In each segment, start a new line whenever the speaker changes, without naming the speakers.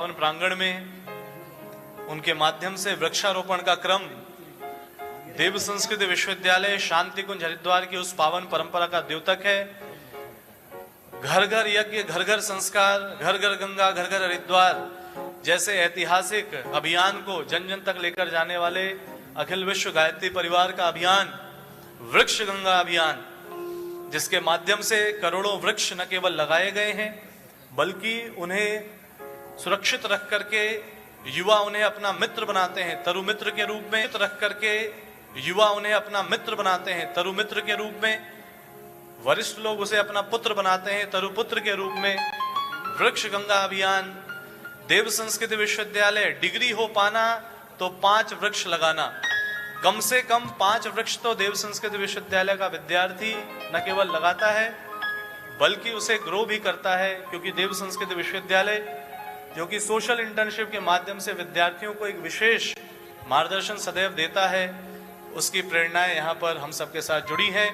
भवन प्रांगण में उनके माध्यम से वृक्षारोपण का क्रम देव संस्कृत विश्वविद्यालय शांति कुंज हरिद्वार की उस पावन परंपरा का द्योतक है। घर घर यज्ञ, घर घर संस्कार, घर घर गंगा, घर घर हरिद्वार जैसे ऐतिहासिक अभियान को जन जन तक लेकर जाने वाले अखिल विश्व गायत्री परिवार का अभियान वृक्ष गंगा अभियान, जिसके माध्यम से करोड़ों वृक्ष न केवल लगाए गए हैं बल्कि उन्हें सुरक्षित रख करके युवा उन्हें अपना मित्र बनाते हैं तरु मित्र के रूप में रख करके युवा उन्हें अपना मित्र बनाते हैं तरु मित्र के रूप में, वरिष्ठ लोग उसे अपना पुत्र बनाते हैं तरु पुत्र के रूप में। वृक्ष गंगा अभियान, देव संस्कृत विश्वविद्यालय, डिग्री हो पाना तो 5 वृक्ष लगाना, कम से कम 5 वृक्ष तो देव संस्कृत विश्वविद्यालय का विद्यार्थी न केवल लगाता है बल्कि उसे ग्रो भी करता है, क्योंकि देव संस्कृत विश्वविद्यालय जो कि सोशल इंटर्नशिप के माध्यम से विद्यार्थियों को एक विशेष मार्गदर्शन सदैव देता है, उसकी प्रेरणाएं यहाँ पर हम सबके साथ जुड़ी हैं।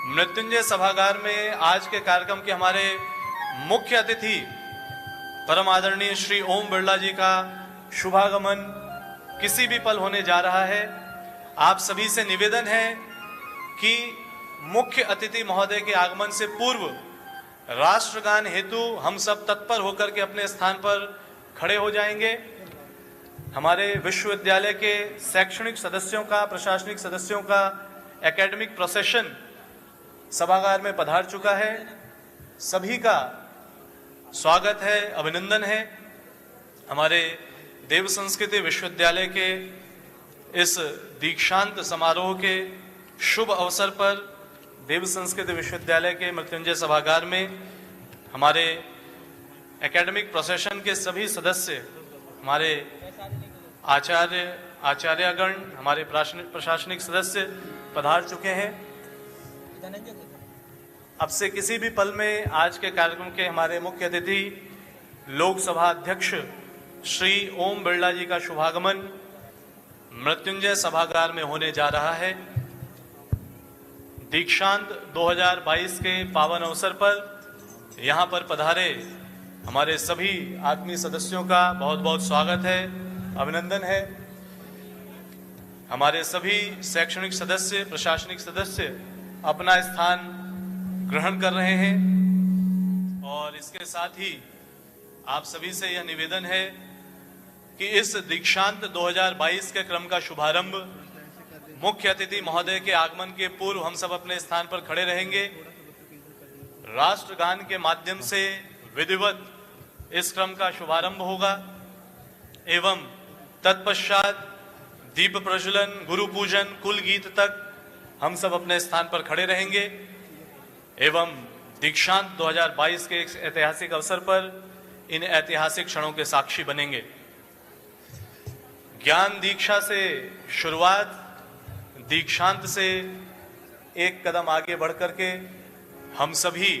मृत्युंजय सभागार में आज के कार्यक्रम के हमारे मुख्य अतिथि परम आदरणीय श्री ओम बिरला जी का शुभागमन किसी भी पल होने जा रहा है। आप सभी से निवेदन है कि मुख्य अतिथि महोदय के आगमन से पूर्व राष्ट्रगान हेतु हम सब तत्पर होकर के अपने स्थान पर खड़े हो जाएंगे। हमारे विश्वविद्यालय के शैक्षणिक सदस्यों का, प्रशासनिक सदस्यों का एकेडमिक प्रोसेशन सभागार में पधार चुका है। सभी का स्वागत है, अभिनंदन है। हमारे देव संस्कृति विश्वविद्यालय के इस दीक्षांत समारोह के शुभ अवसर पर देव संस्कृत विश्वविद्यालय के मृत्युंजय सभागार में हमारे एकेडमिक प्रोसेशन के सभी सदस्य, हमारे आचार्यगण, हमारे प्रशासनिक सदस्य पधार चुके हैं। अब से किसी भी पल में आज के कार्यक्रम के हमारे मुख्य अतिथि लोकसभा अध्यक्ष श्री ओम बिरला जी का शुभागमन मृत्युंजय सभागार में होने जा रहा है। दीक्षांत 2022 के पावन अवसर पर यहाँ पर पधारे हमारे सभी आत्मीय सदस्यों का बहुत बहुत स्वागत है, अभिनंदन है। हमारे सभी शैक्षणिक सदस्य, प्रशासनिक सदस्य अपना स्थान ग्रहण कर रहे हैं और इसके साथ ही आप सभी से यह निवेदन है कि इस दीक्षांत 2022 के क्रम का शुभारंभ मुख्य अतिथि महोदय के आगमन के पूर्व हम सब अपने स्थान पर खड़े रहेंगे। राष्ट्रगान के माध्यम से विधिवत इस क्रम का शुभारंभ होगा एवं तत्पश्चात दीप प्रज्वलन, गुरु पूजन, कुल गीत तक हम सब अपने स्थान पर खड़े रहेंगे एवं दीक्षांत 2022 के एक ऐतिहासिक अवसर पर इन ऐतिहासिक क्षणों के साक्षी बनेंगे। ज्ञान दीक्षा से शुरुआत, दीक्षांत से एक कदम आगे बढ़ करके हम सभी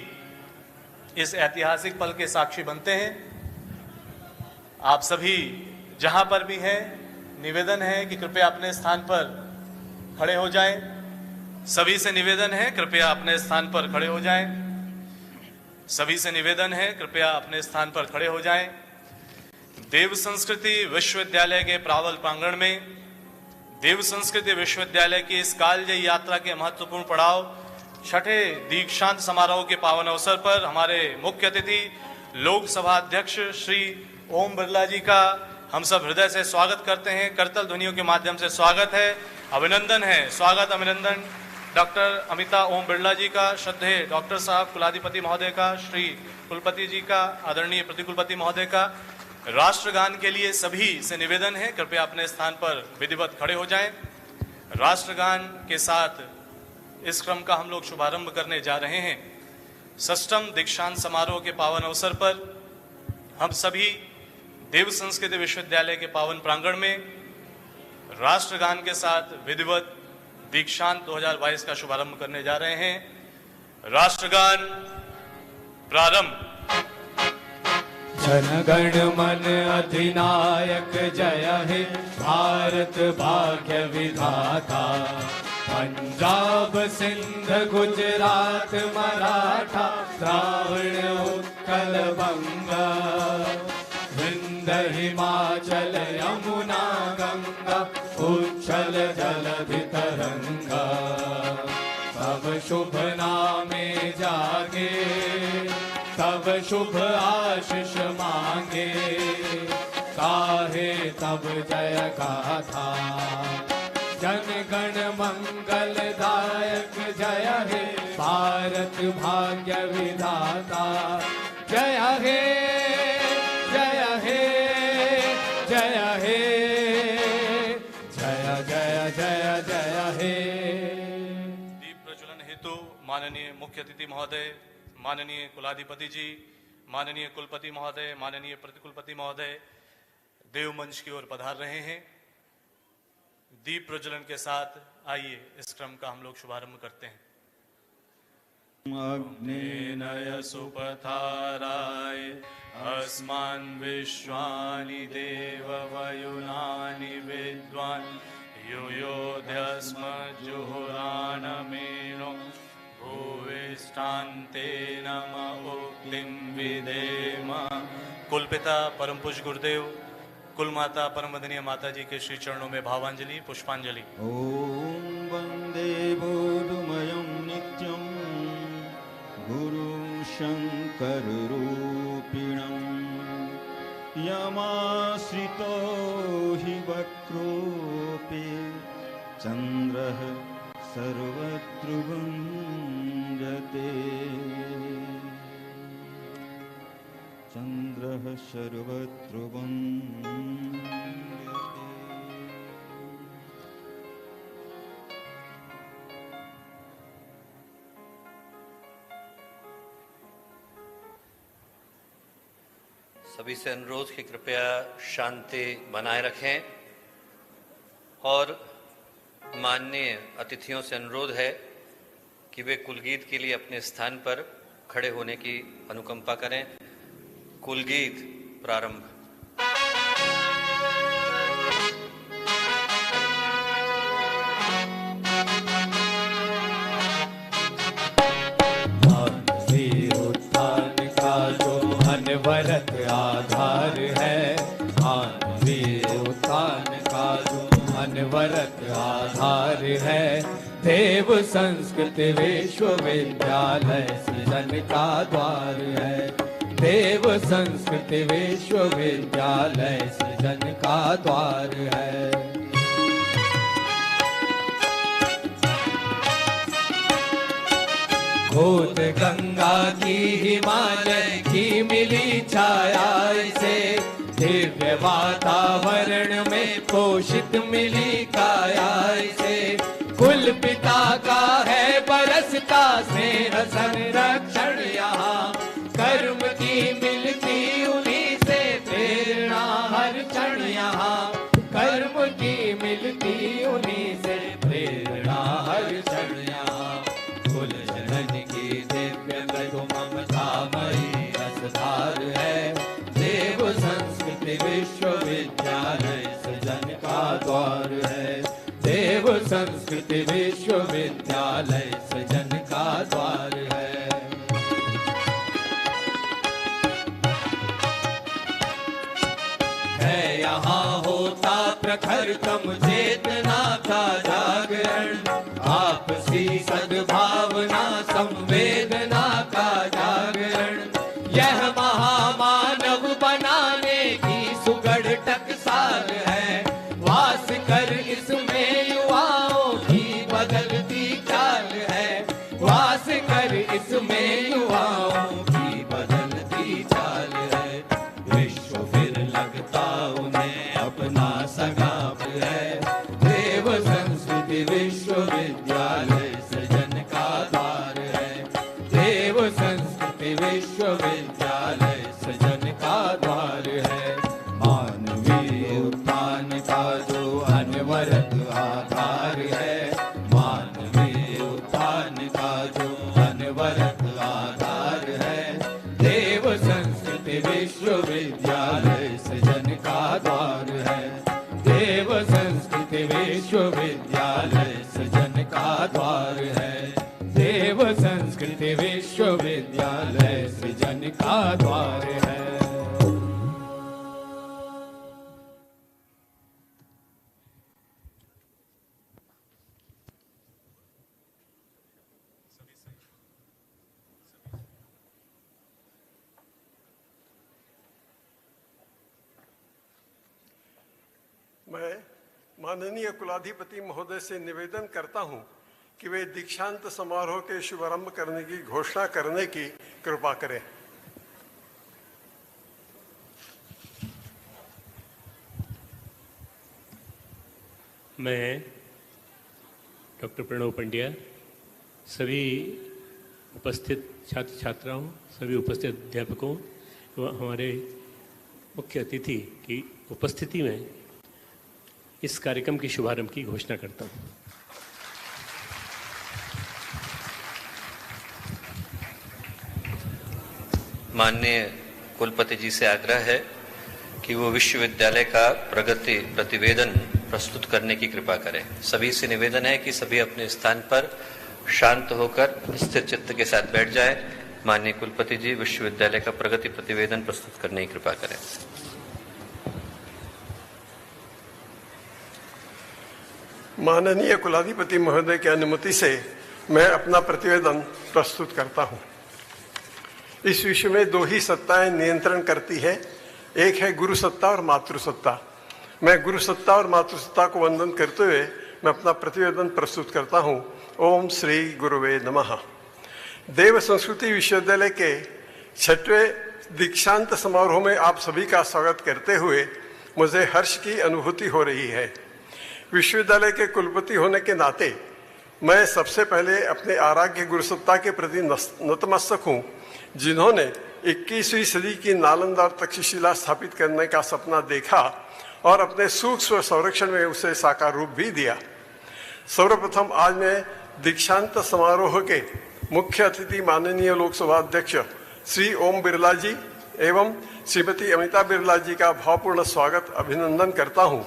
इस ऐतिहासिक पल के साक्षी बनते हैं। आप सभी जहां पर भी हैं, निवेदन है कि कृपया अपने स्थान पर खड़े हो जाएं। सभी से निवेदन है कृपया अपने स्थान पर खड़े हो जाएं। सभी से निवेदन है कृपया अपने स्थान पर खड़े हो जाएं। देव संस्कृति विश्वविद्यालय के प्रावल प्रांगण में देव संस्कृति विश्वविद्यालय की इस कालजयी यात्रा के महत्वपूर्ण पड़ाव छठे दीक्षांत समारोह के पावन अवसर पर हमारे मुख्य अतिथि लोकसभा अध्यक्ष श्री ओम बिरला जी का हम सब हृदय से स्वागत करते हैं। करतल ध्वनियों के माध्यम से स्वागत है, अभिनंदन है। स्वागत, अभिनंदन डॉक्टर अमिता ओम बिरला जी का, श्रद्धेय डॉक्टर साहब कुलाधिपति महोदय का, श्री कुलपति जी का, आदरणीय प्रतिकुलपति महोदय का। राष्ट्रगान के लिए सभी से निवेदन है कृपया अपने स्थान पर विधिवत खड़े हो जाएं। राष्ट्रगान के साथ इस क्रम का हम लोग शुभारंभ करने जा रहे हैं। षष्ठम दीक्षांत समारोह के पावन अवसर पर हम सभी देव संस्कृत विश्वविद्यालय के पावन प्रांगण में राष्ट्रगान के साथ विधिवत दीक्षांत 2022 का शुभारंभ करने जा रहे हैं। राष्ट्रगान प्रारंभ।
जनगण मन अधिनायक जय हे भारत भाग्य विधाता, पंजाब सिंध गुजरात मराठा द्राविड़ उत्कल बंगा, विंध्य विंध्य हिमाचल यमुना गंगा उच्छल जलधि तरंगा। तब शुभ नामे जागे तब शुभ आशीष मांगे, काहे तब जय गाथा जन गण मंगलदायक जय हे भारत भाग्य विधाता। जय हे जय हे जय हे जय जय जय जय हे।
दीप प्रज्वलन हेतु माननीय मुख्य अतिथि महोदय, माननीय कुलाधिपति जी, माननीय कुलपति महोदय, माननीय प्रतिकुलपति महोदय देव मंच की ओर पधार रहे हैं। दीप प्रज्वलन के साथ आइए इस क्रम का हम लोग शुभारंभ करते हैं। अग्नेनय सुपथाराय अस्मान् विश्वानि देव वयुनानि विद्वान् युयोध्यस्मज्जुहुराणमेनो भूविष्ठान्ते नम उक्तिं विधेम। कुलपिता परम पूज्य गुरुदेव, कुल माता परम वंदनीय माता जी के श्री चरणों में भावांजलि पुष्पांजलि।
ओम वंदे बोधमयं नित्यं गुरु शंकर रूपिणं यमाश्रितो हि वक्रोऽपि चन्द्रः सर्वत्र भुञ्जते। चन्द्रः सर्वत्र
सभी से अनुरोध कि कृपया शांति बनाए रखें और माननीय अतिथियों से अनुरोध है कि वे कुलगीत के लिए अपने स्थान पर खड़े होने की अनुकंपा करें। कुलगीत प्रारंभ।
उत्थान का जो अनवरत आधार है, मानवीय उत्थान का जो अनवरत आधार है, देव संस्कृत विश्वविद्यालय सृजन का द्वार है। देव संस्कृत विश्वविद्यालय सृजन का द्वार है। गोद गंगा की हिमालय की मिली छाया से, दिव्य वातावरण में पोषित मिली काया से। कुल पिता का है बरसता स्नेह संरक्षण यहाँ, कर्म की मिलती उन्हीं से प्रेरणा हर क्षण यहाँ। कर्म की मिलती उन्हीं से प्रेरणा हर क्षण यहाँ। कुल जनन की दिव्य मृदु ममतामयी रसधार है, देव संस्कृति विश्वविद्यालय सृजन का द्वार है। देव संस्कृति विश्वविद्यालय सृजन का द्वार है। यहाँ होता प्रखर तम चेतना का जागरण, आपसी सद्भावना संवेदना का जागरण। यह महामानव बनाने की सुगढ़ टकसाल है, वास कर इसमें युवाओं की बदलती चाल है। वास कर इसमें युवाओं की बदलती चाल है। विश्व फिर लगता उन्हें अपना सगाप है, देव संस्कृति विश्वविद्यालय सृजन का द्वार है। देव संस्कृति विश्वविद्यालय सृजन का द्वार है। मानवीय उत्थान का जो अनवरत आधार है, मानवीय उत्थान का जो अनवरत आधार है, देव संस्कृति विश्वविद्यालय सृजन का द्वार है। देव संस्कृति विश्वविद्यालय सृजन का द्वार है। देव संस्कृति विश्वविद्यालय सृजन का द्वार है।
मैं माननीय कुलाधिपति महोदय से निवेदन करता हूं कि वे दीक्षांत समारोह के शुभारंभ करने की घोषणा करने की कृपा करें।
मैं डॉक्टर प्रणव पंड्या सभी उपस्थित छात्र छात्राओं, सभी उपस्थित अध्यापकों एवं हमारे मुख्य अतिथि की उपस्थिति में इस कार्यक्रम के शुभारंभ की घोषणा करता हूँ।
माननीय कुलपति जी से आग्रह है कि वो विश्वविद्यालय का प्रगति प्रतिवेदन प्रस्तुत करने की कृपा करें। सभी से निवेदन है कि सभी अपने स्थान पर शांत होकर स्थिर चित्त के साथ बैठ जाएं। माननीय कुलपति जी विश्वविद्यालय का प्रगति प्रतिवेदन प्रस्तुत करने की कृपा करें।
माननीय कुलाधिपति महोदय की अनुमति से मैं अपना प्रतिवेदन प्रस्तुत करता हूं। इस विश्व में दो ही सत्ताएं नियंत्रण करती है, एक है गुरु सत्ता और मातृसत्ता। मैं गुरु सत्ता और मातृसत्ता को वंदन करते हुए मैं अपना प्रतिवेदन प्रस्तुत करता हूं। ओम श्री गुरुवे नमः। देव संस्कृति विश्वविद्यालय के 6वें दीक्षांत समारोह में आप सभी का स्वागत करते हुए मुझे हर्ष की अनुभूति हो रही है। विश्वविद्यालय के कुलपति होने के नाते मैं सबसे पहले अपने आराध्य गुरुसत्ता के प्रति नतमस्तक हूँ, जिन्होंने 21वीं सदी की नालंदा और तक्षशिला स्थापित करने का सपना देखा और अपने सूक्ष्म संरक्षण में उसे साकार रूप भी दिया। सर्वप्रथम आज मैं दीक्षांत समारोह के मुख्य अतिथि माननीय लोकसभा अध्यक्ष श्री ओम बिरला जी एवं श्रीमती अमिता बिरला जी का भावपूर्ण स्वागत अभिनंदन करता हूँ।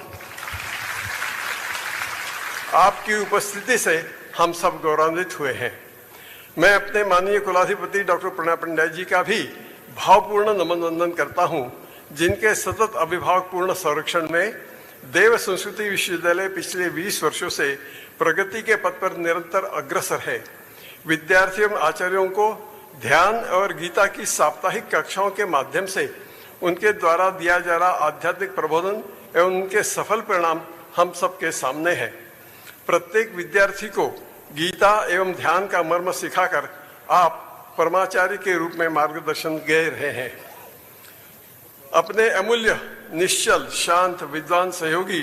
आपकी उपस्थिति से हम सब गौरवान्वित हुए हैं। मैं अपने माननीय कुलाधिपति डॉक्टर प्रणव पंड्या जी का भी भावपूर्ण नमन वंदन करता हूं, जिनके सतत अभिभावकपूर्ण संरक्षण में देव संस्कृति विश्वविद्यालय पिछले 20 वर्षों से प्रगति के पथ पर निरंतर अग्रसर है। विद्यार्थियों एवं आचार्यों को ध्यान और गीता की साप्ताहिक कक्षाओं के माध्यम से उनके द्वारा दिया जा रहा आध्यात्मिक प्रबोधन एवं उनके सफल परिणाम हम सबके सामने है। प्रत्येक विद्यार्थी को गीता एवं ध्यान का मर्म सिखाकर आप परमाचार्य के रूप में मार्गदर्शन दे रहे हैं। अपने अमूल्य, निश्चल, शांत, विद्वान सहयोगी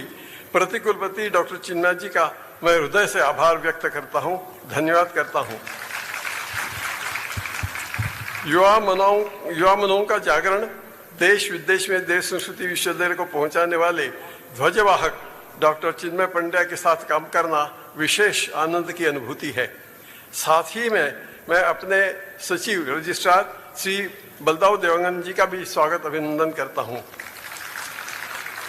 प्रतिकुलपति डॉक्टर चिन्मय जी का मैं हृदय से आभार व्यक्त करता हूं, धन्यवाद करता हूं। युवा मनों का जागरण देश विदेश में देव संस्कृति विश्वविद्यालय को पहुंचाने वाले ध्वजवाहक डॉक्टर चिन्मय पंड्या के साथ काम करना विशेष आनंद की अनुभूति है। साथ ही में मैं अपने सचिव रजिस्ट्रार श्री बलदाऊ देवांगन जी का भी स्वागत अभिनंदन करता हूं।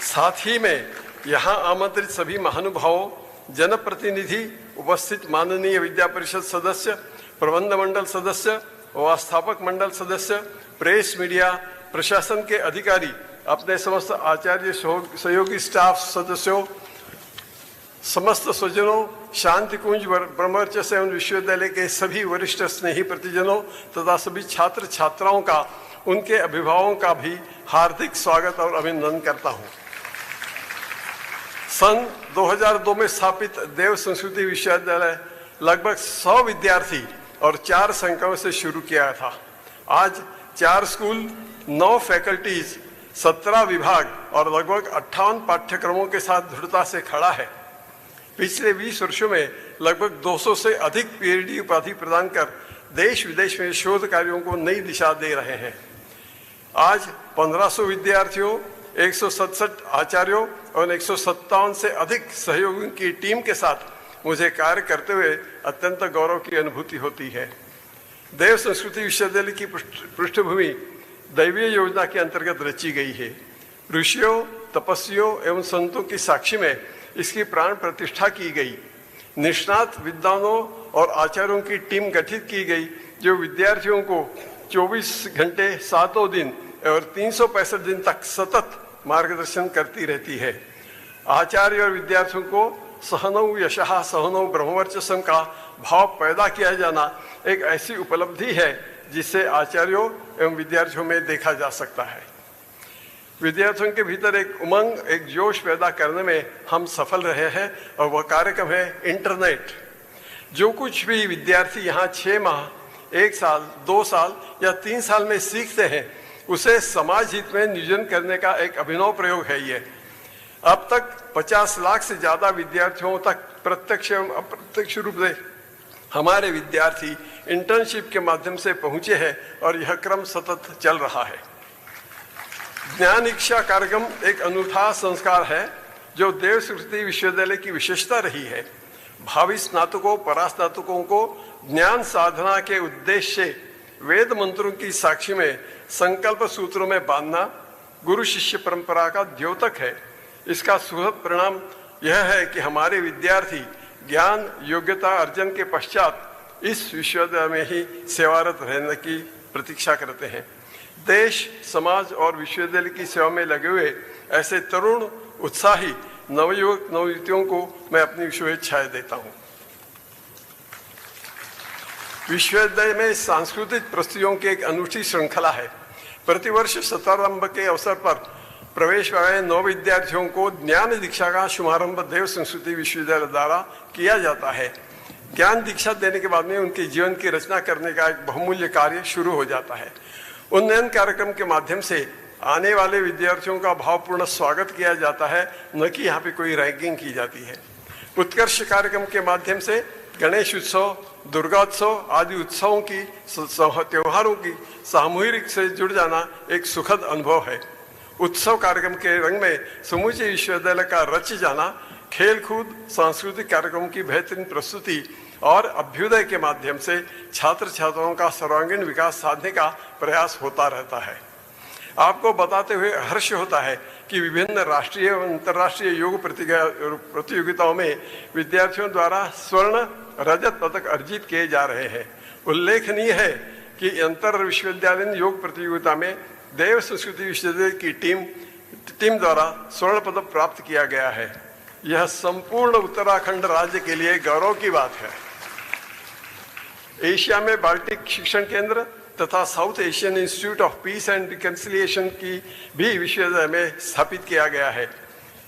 साथ ही में यहाँ आमंत्रित सभी महानुभावों, जनप्रतिनिधि, उपस्थित माननीय विद्या परिषद सदस्य, प्रबंध मंडल सदस्य, व्यवस्थापक मंडल सदस्य, प्रेस मीडिया, प्रशासन के अधिकारी, अपने समस्त आचार्य सहयोगी स्टाफ सदस्यों, समस्त स्वजनों, शांति कुंज ब्रह्मचर्य एवं विश्वविद्यालय के सभी वरिष्ठ स्नेही प्रतिजनों तथा सभी छात्र छात्राओं का, उनके अभिभावकों का भी हार्दिक स्वागत और अभिनंदन करता हूं। सन 2002 में स्थापित देव संस्कृति विश्वविद्यालय लगभग 100 विद्यार्थी और 4 संकायों से शुरू किया था। आज 4 स्कूल, 9 फैकल्टीज, 17 विभाग और लगभग 58 पाठ्यक्रमों के साथ दृढ़ता से खड़ा है। पिछले 20 वर्षों में लगभग 200 से अधिक पीएचडी उपाधि प्रदान कर देश विदेश में शोध कार्यों को नई दिशा दे रहे हैं। आज 1500 विद्यार्थियों, 167 आचार्यों और 157 से अधिक सहयोगियों की टीम के साथ मुझे कार्य करते हुए अत्यंत गौरव की अनुभूति होती है। देव संस्कृति विश्वविद्यालय की पृष्ठभूमि दैवीय योजना के अंतर्गत रची गई है। ऋषियों, तपस्वियों एवं संतों की साक्षी में इसकी प्राण प्रतिष्ठा की गई। निष्णात विद्वानों और आचार्यों की टीम गठित की गई, जो विद्यार्थियों को 24 घंटे 7 दिन और 365 दिन तक सतत मार्गदर्शन करती रहती है। आचार्य और विद्यार्थियों को सहनौ यशः सहनौ ब्रह्मवर्चस्व का भाव पैदा किया जाना एक ऐसी उपलब्धि है जिसे आचार्यों एवं विद्यार्थियों में देखा जा सकता है। विद्यार्थियों के भीतर एक उमंग, एक जोश पैदा करने में हम सफल रहे हैं और वह कार्यक्रम है इंटरनेट। जो कुछ भी विद्यार्थी यहाँ 6 माह, 1 साल, 2 साल या 3 साल में सीखते हैं, उसे समाज हित में नियोजन करने का एक अभिनव प्रयोग है ये। अब तक 50 लाख से ज्यादा विद्यार्थियों तक प्रत्यक्ष एवं अप्रत्यक्ष रूप से हमारे विद्यार्थी इंटर्नशिप के माध्यम से पहुंचे हैं और यह क्रम सतत चल रहा है। ज्ञान इच्छा कार्यक्रम एक अनूठा संस्कार है जो देव संस्कृति विश्वविद्यालय की विशेषता रही है। भावी स्नातकों, परास्नातकों को ज्ञान साधना के उद्देश्य से वेद मंत्रों की साक्षी में संकल्प सूत्रों में बांधना गुरु शिष्य परंपरा का द्योतक है। इसका सुखद परिणाम यह है कि हमारे विद्यार्थी ज्ञान योग्यता अर्जन के पश्चात इस विश्वविद्यालय में ही सेवारत रहने की प्रतीक्षा करते हैं। देश, समाज और विश्वविद्यालय की सेवा में लगे हुए ऐसे तरुण, उत्साही नवयुवक नवयुवतियों को मैं अपनी शुभेच्छाएं देता हूं। विश्वविद्यालय में सांस्कृतिक प्रस्तुतियों की एक अनूठी श्रृंखला है। प्रतिवर्ष शतारंभ के अवसर पर प्रवेश पाए 9 विद्यार्थियों को ज्ञान दीक्षा का शुभारंभ देव संस्कृति विश्वविद्यालय द्वारा किया जाता है। ज्ञान दीक्षा देने के बाद में उनके जीवन की रचना करने का एक बहुमूल्य कार्य शुरू हो जाता है। उन्नयन कार्यक्रम के माध्यम से आने वाले विद्यार्थियों का भावपूर्ण स्वागत किया जाता है, न कि यहाँ पे कोई रैंकिंग की जाती है। उत्कर्ष कार्यक्रम के माध्यम से गणेश उत्सव, दुर्गोत्सव आदि उत्सवों की, त्योहारों की सामूहिक से जुड़ जाना एक सुखद अनुभव है। उत्सव कार्यक्रम के रंग में समूचे विश्वविद्यालय का रच जाना, खेल कूद, सांस्कृतिक कार्यक्रमों की बेहतरीन प्रस्तुति और अभ्युदय के माध्यम से छात्र छात्राओं का सर्वांगीण विकास साधने का प्रयास होता रहता है। आपको बताते हुए हर्ष होता है कि विभिन्न राष्ट्रीय एवं अंतर्राष्ट्रीय योग प्रतियोगिताओं में विद्यार्थियों द्वारा स्वर्ण, रजत पदक अर्जित किए जा रहे हैं। उल्लेखनीय है कि अंतर विश्वविद्यालय योग प्रतियोगिता में देव संस्कृति विश्वविद्यालय की टीम द्वारा स्वर्ण पदक प्राप्त किया गया है। यह संपूर्ण उत्तराखंड राज्य के लिए गौरव की बात है। एशिया में बाल्टिक शिक्षण केंद्र तथा south Asian institute of peace and reconciliation की भी विश्वविद्यालय में स्थापित किया गया है।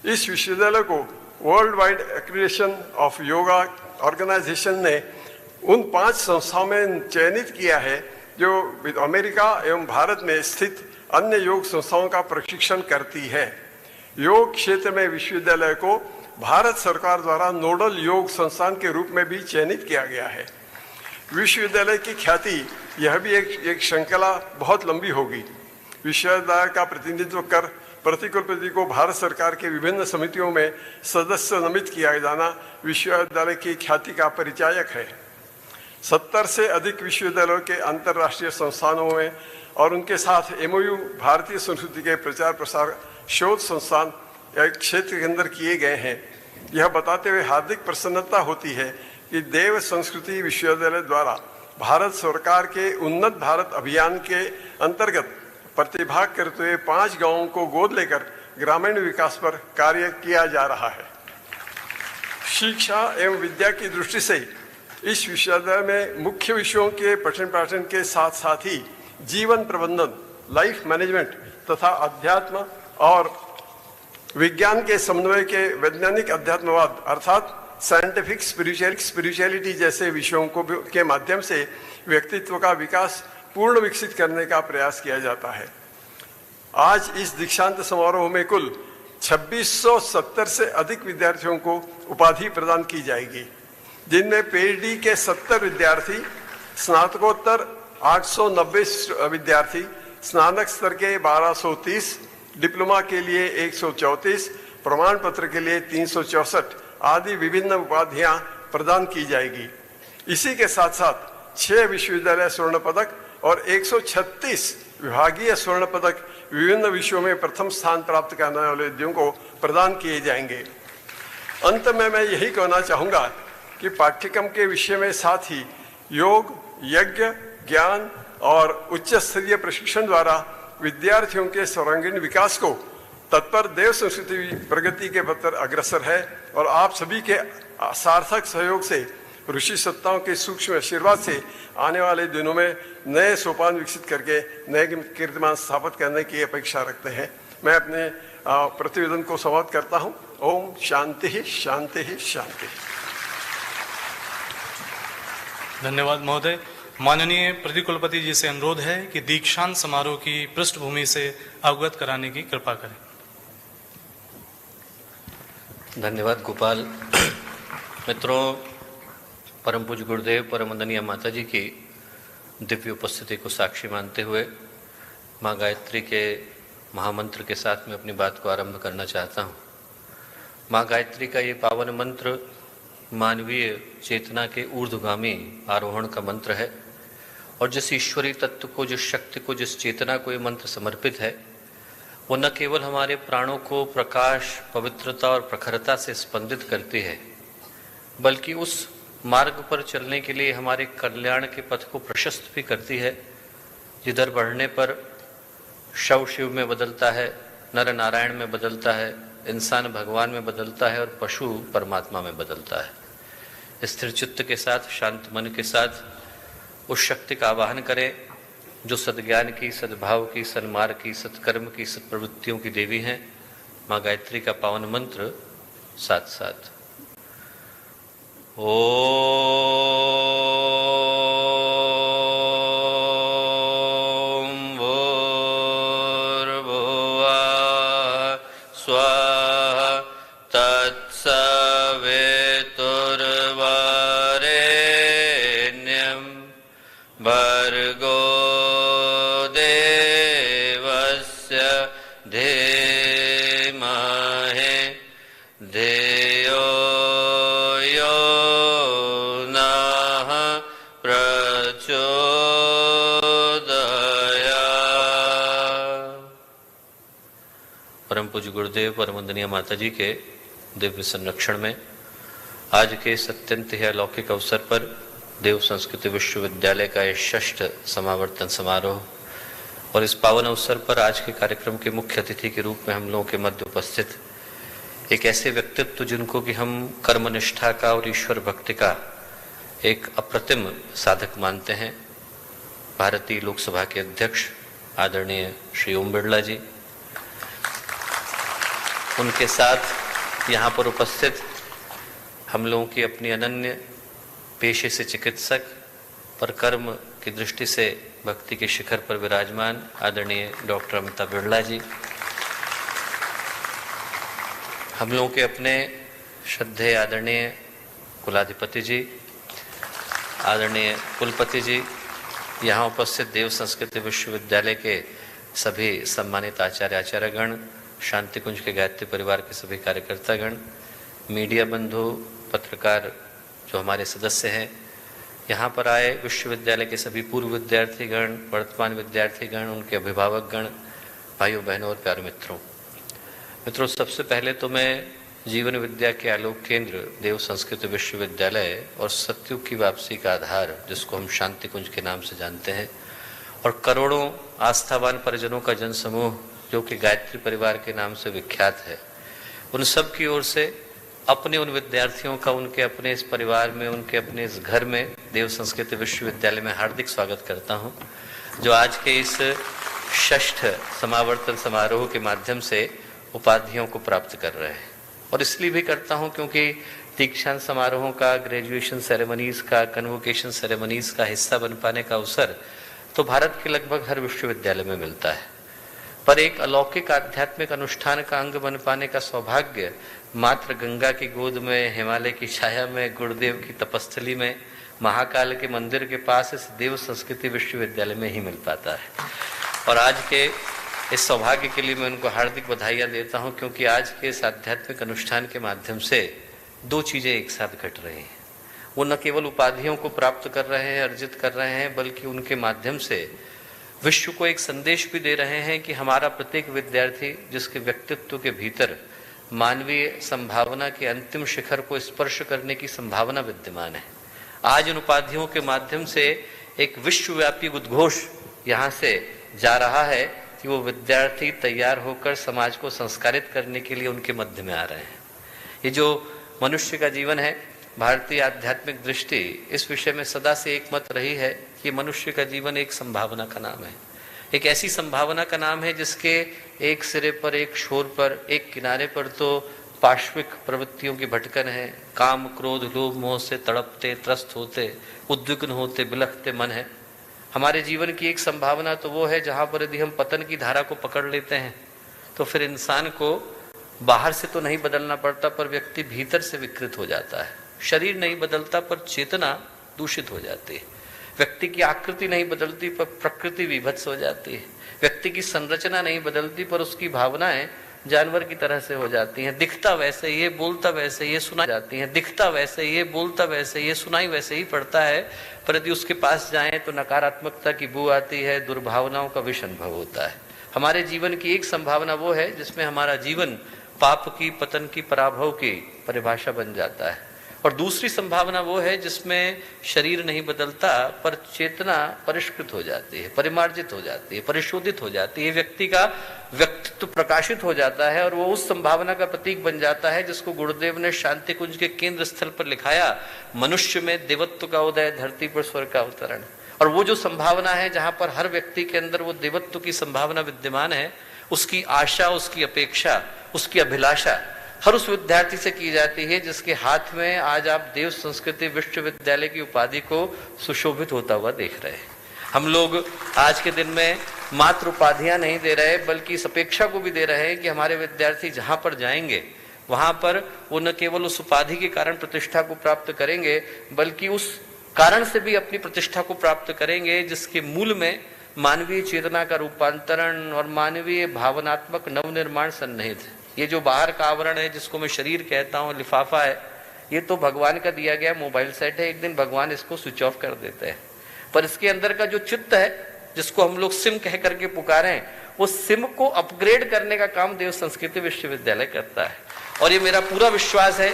इस विश्वविद्यालय को world wide accreditation of yoga organization ने उन 5 संस्थाओं में चयनित किया है जो अमेरिका एवं भारत में स्थित अन्य योग संस्थाओं का प्रशिक्षण करती है। योग क्षेत्र में विश्वविद्यालय को भारत सरकार द्वारा नोडल योग संस्थान के रूप में भी चयनित किया गया है। विश्वविद्यालय की ख्याति यह भी एक श्रृंखला बहुत लंबी होगी। विश्वविद्यालय का प्रतिनिधित्व कर प्रतिकुलपति को भारत सरकार के विभिन्न समितियों में सदस्य नामित किया जाना विश्वविद्यालय की ख्याति का परिचायक है। 70 से अधिक विश्वविद्यालयों के अंतर्राष्ट्रीय संस्थानों में और उनके साथ MOU भारतीय संस्कृति के प्रचार प्रसार शोध संस्थान या क्षेत्र के अंदर किए गए हैं। यह बताते हुए हार्दिक प्रसन्नता होती है कि देव संस्कृति विश्वविद्यालय द्वारा भारत सरकार के उन्नत भारत अभियान के अंतर्गत प्रतिभाग करते हुए 5 गांवों को गोद लेकर ग्रामीण विकास पर कार्य किया जा रहा है। शिक्षा एवं विद्या की दृष्टि से इस विश्वविद्यालय में मुख्य विषयों के पठन पाठन के साथ साथ ही जीवन प्रबंधन, लाइफ मैनेजमेंट तथा अध्यात्म और विज्ञान के समन्वय के वैज्ञानिक अध्यात्मवाद अर्थात साइंटिफिक स्पिरिचुअलिटी जैसे विषयों को के माध्यम से व्यक्तित्व का विकास पूर्ण विकसित करने का प्रयास किया जाता है। आज इस दीक्षांत समारोह में कुल 2670 से अधिक विद्यार्थियों को उपाधि प्रदान की जाएगी, जिनमें PhD के 70 विद्यार्थी, स्नातकोत्तर 890 विद्यार्थी, स्नातक स्तर के 1230, डिप्लोमा के लिए 134, प्रमाण पत्र के लिए 364 आदि विभिन्न उपाधियां प्रदान की जाएगी। इसी के साथ साथ 6 विश्वविद्यालय स्वर्ण पदक और 136 विभागीय स्वर्ण पदक विभिन्न विषयों में प्रथम स्थान प्राप्त करने वाले विद्यार्थियों को प्रदान किए जाएंगे। अंत में मैं यही कहना चाहूँगा कि पाठ्यक्रम के विषय में साथ ही योग, यज्ञ, ज्ञान और उच्च स्तरीय प्रशिक्षण द्वारा विद्यार्थियों के सर्वांगीण विकास को तत्पर देव संस्कृति प्रगति के पथ पर अग्रसर है और आप सभी के सार्थक सहयोग से ऋषि सत्ताओं के सूक्ष्म आशीर्वाद से आने वाले दिनों में नए सोपान विकसित करके नए कीर्तिमान स्थापित करने की अपेक्षा रखते हैं। मैं अपने प्रतिवेदन को समाप्त करता हूँ। ओम शांति ही शांति ही शांति।
धन्यवाद महोदय। माननीय प्रतिकुलपति जी से अनुरोध है कि दीक्षांत समारोह की पृष्ठभूमि से अवगत कराने की कृपा करें।
धन्यवाद गोपाल। मित्रों, परम पूज्य गुरुदेव परम वंदनीय माता जी की दिव्य उपस्थिति को साक्षी मानते हुए माँ गायत्री के महामंत्र के साथ मैं अपनी बात को आरंभ करना चाहता हूँ। माँ गायत्री का ये पावन मंत्र मानवीय चेतना के ऊर्ध्वगामी आरोहण का मंत्र है और जिस ईश्वरीय तत्व को, जिस शक्ति को, जिस चेतना को ये मंत्र समर्पित है, वो न केवल हमारे प्राणों को प्रकाश, पवित्रता और प्रखरता से स्पंदित करती है, बल्कि उस मार्ग पर चलने के लिए हमारे कल्याण के पथ को प्रशस्त भी करती है, जिधर बढ़ने पर शव शिव में बदलता है, नर नारायण में बदलता है, इंसान भगवान में बदलता है और पशु परमात्मा में बदलता है। स्थिर चित्त के साथ, शांत मन के साथ उस शक्ति का आवाहन करें जो सद्ज्ञान की, सद्भाव की, सन्मार्ग की, सत्कर्म की, सत्प्रवृत्तियों की देवी हैं। माँ गायत्री का पावन मंत्र साथ साथ। परम पूज्य गुरुदेव परम वंदनीय माता जी के दिव्य संरक्षण में आज के इस अत्यंत ही अलौकिक अवसर पर देव संस्कृति विश्वविद्यालय का ये 6ठ समावर्तन समारोह और इस पावन अवसर पर आज के कार्यक्रम के मुख्य अतिथि के रूप में हम लोगों के मध्य उपस्थित एक ऐसे व्यक्तित्व जिनको कि हम कर्मनिष्ठा का और ईश्वर भक्ति का एक अप्रतिम साधक मानते हैं, भारतीय लोकसभा के अध्यक्ष आदरणीय श्री ओम बिरला जी, उनके साथ यहाँ पर उपस्थित हम लोगों की अपनी अनन्य पेशे से चिकित्सक पर कर्म की दृष्टि से भक्ति के शिखर पर विराजमान आदरणीय डॉक्टर अमिता बिरला जी, हम लोगों के अपने श्रद्धेय आदरणीय कुलाधिपति जी, आदरणीय कुलपति जी, यहाँ उपस्थित देव संस्कृति विश्वविद्यालय के सभी सम्मानित आचार्यगण, शांति कुंज के गायत्री परिवार के सभी कार्यकर्तागण, मीडिया बंधु, पत्रकार जो हमारे सदस्य हैं, यहाँ पर आए विश्वविद्यालय के सभी पूर्व विद्यार्थीगण, वर्तमान विद्यार्थीगण, उनके अभिभावकगण, भाइयों बहनों और प्यारे मित्रों, सबसे पहले तो मैं जीवन विद्या के आलोक केंद्र देव संस्कृत विश्वविद्यालय और सत्युग की वापसी का आधार जिसको हम शांति कुंज के नाम से जानते हैं और करोड़ों आस्थावान परिजनों का जनसमूह जो कि गायत्री परिवार के नाम से विख्यात है, उन सब की ओर से अपने उन विद्यार्थियों का उनके अपने इस परिवार में, उनके अपने इस घर में देव संस्कृत विश्वविद्यालय में हार्दिक स्वागत करता हूं, जो आज के इस 6ठ समावर्तन समारोह के माध्यम से उपाधियों को प्राप्त कर रहे हैं। और इसलिए भी करता हूं क्योंकि दीक्षांत समारोहों का, ग्रेजुएशन सेरेमनीज का, कन्वोकेशन सेरेमनीज का हिस्सा बन पाने का अवसर तो भारत के लगभग हर विश्वविद्यालय में मिलता है, पर एक अलौकिक आध्यात्मिक अनुष्ठान का अंग बन पाने का सौभाग्य मात्र गंगा की गोद में, हिमालय की छाया में, गुरुदेव की तपस्थली में, महाकाल के मंदिर के पास इस देव संस्कृति विश्वविद्यालय में ही मिल पाता है। और आज के इस सौभाग्य के लिए मैं उनको हार्दिक बधाइयाँ देता हूँ, क्योंकि आज के इस आध्यात्मिक अनुष्ठान के माध्यम से 2 चीज़ें एक साथ घट रही हैं। वो न केवल उपाधियों को प्राप्त कर रहे हैं, अर्जित कर रहे हैं, बल्कि उनके माध्यम से विश्व को एक संदेश भी दे रहे हैं कि हमारा प्रत्येक विद्यार्थी जिसके व्यक्तित्व के भीतर मानवीय संभावना के अंतिम शिखर को स्पर्श करने की संभावना विद्यमान है, आज उन उपाधियों के माध्यम से एक विश्वव्यापी उद्घोष यहाँ से जा रहा है कि वो विद्यार्थी तैयार होकर समाज को संस्कारित करने के लिए उनके मध्य में आ रहे हैं। ये जो मनुष्य का जीवन है, भारतीय आध्यात्मिक दृष्टि इस विषय में सदा से एक मत रही है कि मनुष्य का जीवन एक संभावना का नाम है। एक ऐसी संभावना का नाम है जिसके एक सिरे पर, एक छोर पर, एक किनारे पर तो पाश्विक प्रवृत्तियों की भटकन है, काम क्रोध लोभ मोह से तड़पते, त्रस्त होते, उद्विग्न होते, बिलखते मन है। हमारे जीवन की एक संभावना तो वो है जहां पर यदि हम पतन की धारा को पकड़ लेते हैं तो फिर इंसान को बाहर से तो नहीं बदलना पड़ता, पर व्यक्ति भीतर से विकृत हो जाता है। शरीर नहीं बदलता पर चेतना दूषित हो जाती है। व्यक्ति की आकृति नहीं बदलती पर प्रकृति विभत्स हो जाती है। व्यक्ति की संरचना नहीं बदलती पर उसकी भावनाएं जानवर की तरह से हो जाती हैं। दिखता वैसे ही है, बोलता वैसे ही है, सुनाई जाती हैं। दिखता वैसे ही है, बोलता वैसे ही है, सुनाई वैसे ही पड़ता है, पर यदि उसके पास जाएं तो नकारात्मकता की बू आती है, दुर्भावनाओं का विष अनुभव होता है। हमारे जीवन की एक संभावना वो है जिसमें हमारा जीवन पाप की, पतन की, पराभव की परिभाषा बन जाता है, और दूसरी संभावना वो है जिसमें शरीर नहीं बदलता पर चेतना परिष्कृत हो जाती है, परिमार्जित हो जाती है, परिशोधित हो जाती है। व्यक्ति का व्यक्तित्व प्रकाशित हो जाता है और वो उस संभावना का प्रतीक बन जाता है जिसको गुरुदेव ने शांति कुंज के केंद्र स्थल पर लिखाया, मनुष्य में देवत्व का उदय, धरती पर स्वर्ग का अवतरण। और वो जो संभावना है जहां पर हर व्यक्ति के अंदर वो देवत्व की संभावना विद्यमान है, उसकी आशा, उसकी अपेक्षा, उसकी अभिलाषा हर उस विद्यार्थी से की जाती है जिसके हाथ में आज आप देव संस्कृति विश्वविद्यालय की उपाधि को सुशोभित होता हुआ देख रहे हैं। हम लोग आज के दिन में मात्र उपाधियां नहीं दे रहे बल्कि इस अपेक्षा को भी दे रहे हैं कि हमारे विद्यार्थी जहां पर जाएंगे वहां पर वो न केवल उस उपाधि के कारण प्रतिष्ठा को प्राप्त करेंगे बल्कि उस कारण से भी अपनी प्रतिष्ठा को प्राप्त करेंगे जिसके मूल में मानवीय चेतना का रूपांतरण और मानवीय भावनात्मक नवनिर्माण सन्निहित है। ये जो बाहर का आवरण है जिसको मैं शरीर कहता हूँ, लिफाफा है, ये तो भगवान का दिया गया मोबाइल सेट है। एक दिन भगवान इसको स्विच ऑफ कर देते हैं, पर इसके अंदर का जो चित्त है जिसको हम लोग सिम कह करके पुकारें, वो सिम को अपग्रेड करने का काम देव संस्कृति विश्वविद्यालय करता है। और ये मेरा पूरा विश्वास है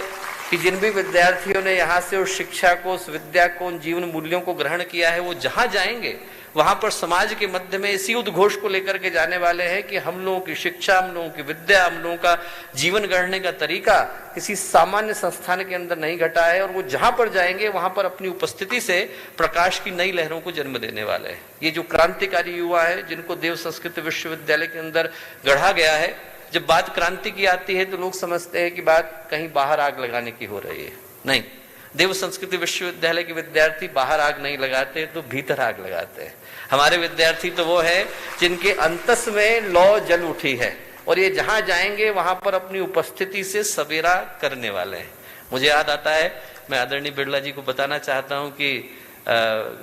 कि जिन भी विद्यार्थियों ने यहाँ से उस शिक्षा को, उस विद्या को, उन जीवन मूल्यों को ग्रहण किया है, वो जहां जाएंगे वहां पर समाज के मध्य में इसी उद्घोष को लेकर के जाने वाले हैं कि हम लोगों की शिक्षा, हम लोगों की विद्या, हम लोगों का जीवन गढ़ने का तरीका किसी सामान्य संस्थान के अंदर नहीं घटा है, और वो जहां पर जाएंगे वहां पर अपनी उपस्थिति से प्रकाश की नई लहरों को जन्म देने वाले हैं। ये जो क्रांतिकारी युवा है जिनको देव संस्कृत विश्वविद्यालय के अंदर गढ़ा गया है, जब बात क्रांति की आती है तो लोग समझते हैं कि बात कहीं बाहर आग लगाने की हो रही है। नहीं, देव संस्कृति विश्वविद्यालय के विद्यार्थी बाहर आग नहीं लगाते तो भीतर आग लगाते हैं। हमारे विद्यार्थी तो वो है जिनके अंतस में लौ जल उठी है, और ये जहां जाएंगे वहां पर अपनी उपस्थिति से सवेरा करने वाले हैं। मुझे याद आता है, मैं आदरणीय बिरला जी को बताना चाहता हूं कि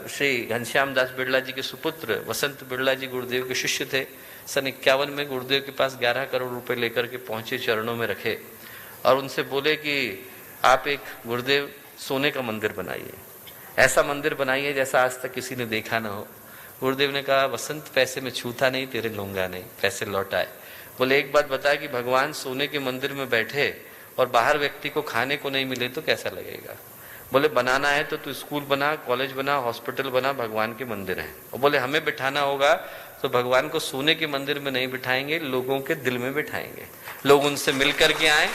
श्री घनश्याम दास बिरला जी के सुपुत्र वसंत बिरला जी गुरुदेव के शिष्य थे। सन 51 में गुरुदेव के पास 11 करोड़ रुपए लेकर के पहुंचे, चरणों में रखे और उनसे बोले कि आप एक गुरुदेव सोने का मंदिर बनाइए, ऐसा मंदिर बनाइए जैसा आज तक किसी ने देखा ना हो। गुरुदेव ने कहा, वसंत पैसे में छूता नहीं, तेरे लूंगा नहीं, पैसे लौटाए। बोले एक बात बता कि भगवान सोने के मंदिर में बैठे और बाहर व्यक्ति को खाने को नहीं मिले तो कैसा लगेगा? बोले बनाना है तो तू स्कूल बना, कॉलेज बना, हॉस्पिटल बना, भगवान के मंदिर हैं। और बोले हमें बिठाना होगा तो भगवान को सोने के मंदिर में नहीं बिठाएंगे, लोगों के दिल में बिठाएंगे। लोग उनसे मिल करके आए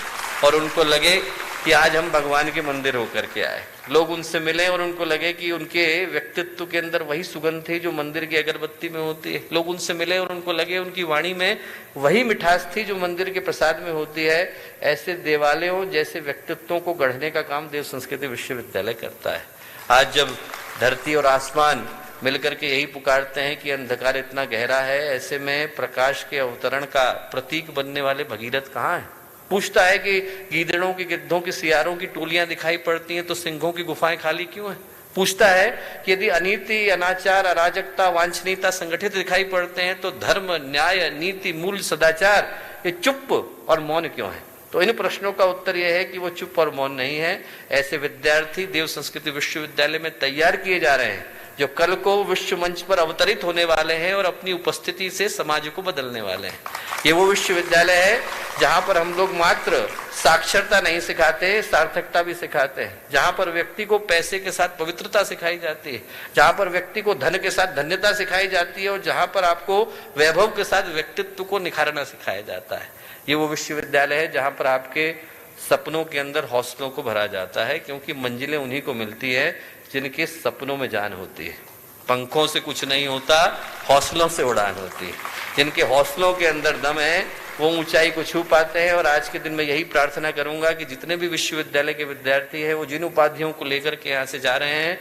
और उनको लगे कि आज हम भगवान के मंदिर होकर के आए। लोग उनसे मिले और उनको लगे कि उनके व्यक्तित्व के अंदर वही सुगंध थी जो मंदिर की अगरबत्ती में होती है। लोग उनसे मिले और उनको लगे उनकी वाणी में वही मिठास थी जो मंदिर के प्रसाद में होती है। ऐसे देवालयों जैसे व्यक्तित्वों को गढ़ने का काम देव संस्कृति विश्वविद्यालय करता है। आज जब धरती और आसमान मिलकर के यही पुकारते हैं कि अंधकार इतना गहरा है, ऐसे में प्रकाश के अवतरण का प्रतीक बनने वाले भगीरथ कहाँ है? पूछता है कि गीदड़ों की, गिद्धों की, सियारों की टोलियां दिखाई पड़ती हैं तो सिंहों की गुफाएं खाली क्यों हैं? पूछता है कि यदि अनीति, अनाचार, अराजकता, वांछनीयता संगठित दिखाई पड़ते हैं तो धर्म, न्याय, नीति, मूल्य, सदाचार ये चुप और मौन क्यों है? तो इन प्रश्नों का उत्तर यह है कि वो चुप और मौन नहीं है। ऐसे विद्यार्थी देव संस्कृति विश्वविद्यालय में तैयार किए जा रहे हैं जो कल को विश्व मंच पर अवतरित होने वाले हैं और अपनी उपस्थिति से समाज को बदलने वाले हैं। ये वो विश्वविद्यालय है जहां पर हम लोग मात्र साक्षरता नहीं सिखाते, सार्थकता भी सिखाते हैं। जहां पर व्यक्ति को पैसे के साथ पवित्रता सिखाई जाती है, जहां पर व्यक्ति को धन के साथ धन्यता सिखाई जाती है, और जहां पर आपको वैभव के साथ व्यक्तित्व को निखारना सिखाया जाता है। ये वो विश्वविद्यालय है जहां पर आपके सपनों के अंदर हौसलों को भरा जाता है, क्योंकि मंजिलें उन्हीं को मिलती है जिनके सपनों में जान होती है। पंखों से कुछ नहीं होता, हौसलों से उड़ान होती है। जिनके हौसलों के अंदर दम है वो ऊंचाई को छू पाते हैं। और आज के दिन में यही प्रार्थना करूंगा कि जितने भी विश्वविद्यालय के विद्यार्थी हैं वो जिन उपाधियों को लेकर के यहाँ से जा रहे हैं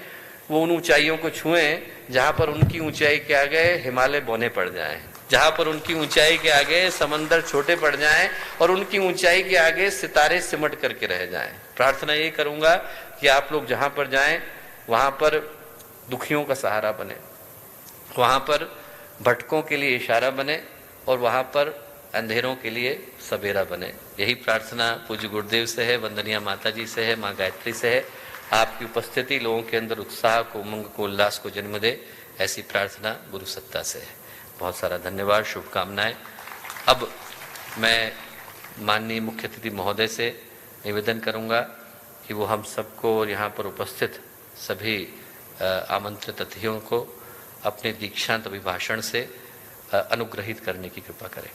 वो उन ऊंचाइयों को छुएं जहां पर उनकी ऊंचाई के आगे हिमालय बौने पड़ जाएं, जहां पर उनकी ऊंचाई के आगे समंदर छोटे पड़ जाएं और उनकी ऊंचाई के आगे सितारे सिमट करके रह जाएं। प्रार्थना ये करूंगा कि आप लोग जहां पर जाएं वहां पर दुखियों का सहारा बने, वहां पर भटकों के लिए इशारा बने और वहां पर अंधेरों के लिए सवेरा बने। यही प्रार्थना पूज्य गुरुदेव से है, वंदनीय माता जी से है, माँ गायत्री से है। आपकी उपस्थिति लोगों के अंदर उत्साह को, उमंग को, उल्लास को जन्म दे, ऐसी प्रार्थना गुरु सत्ता से है। बहुत सारा धन्यवाद, शुभकामनाएं। अब मैं माननीय मुख्य अतिथि महोदय से निवेदन करूंगा कि वो हम सबको और यहाँ पर उपस्थित सभी आमंत्रित अतिथियों को अपने दीक्षांत अभिभाषण से अनुग्रहित करने की कृपा करें।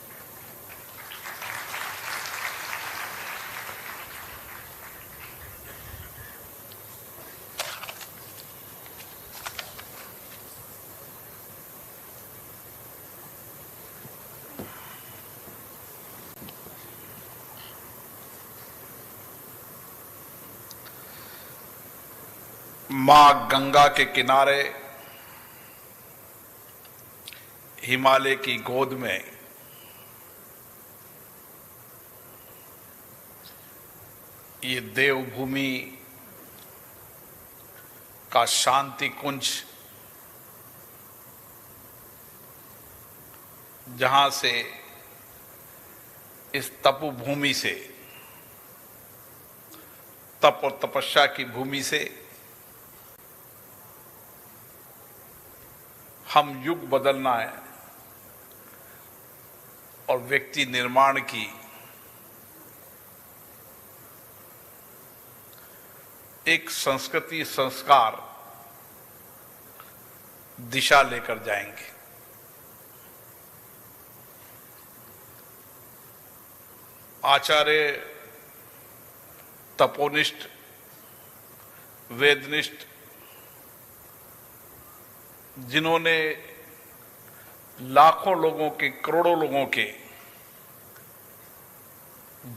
मां गंगा के किनारे हिमालय की गोद में ये देवभूमि का शांति कुंज, जहां से इस तपोभूमि से, तप और तपस्या की भूमि से हम युग बदलना है और व्यक्ति निर्माण की एक संस्कृति, संस्कार, दिशा लेकर जाएंगे। आचार्य तपोनिष्ठ, वेदनिष्ठ, जिन्होंने लाखों लोगों के, करोड़ों लोगों के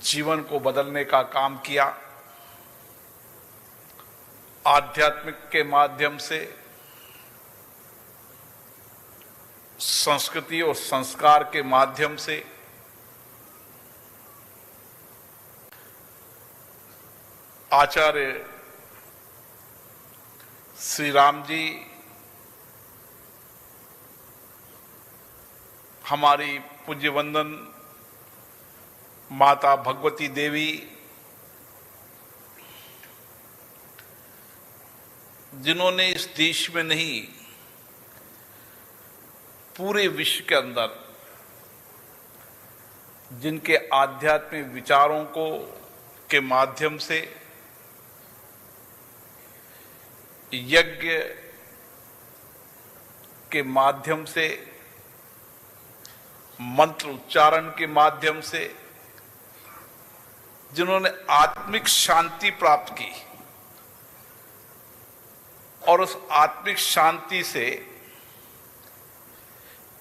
जीवन को बदलने का काम किया, आध्यात्मिक के माध्यम से, संस्कृति और संस्कार के माध्यम से, आचार्य श्री राम जी, हमारी पूज्य वंदन माता भगवती देवी, जिन्होंने इस देश में नहीं पूरे विश्व के अंदर जिनके आध्यात्मिक विचारों को के माध्यम से यज्ञ के माध्यम से, मंत्र उच्चारण के माध्यम से, जिन्होंने आत्मिक शांति प्राप्त की और उस आत्मिक शांति से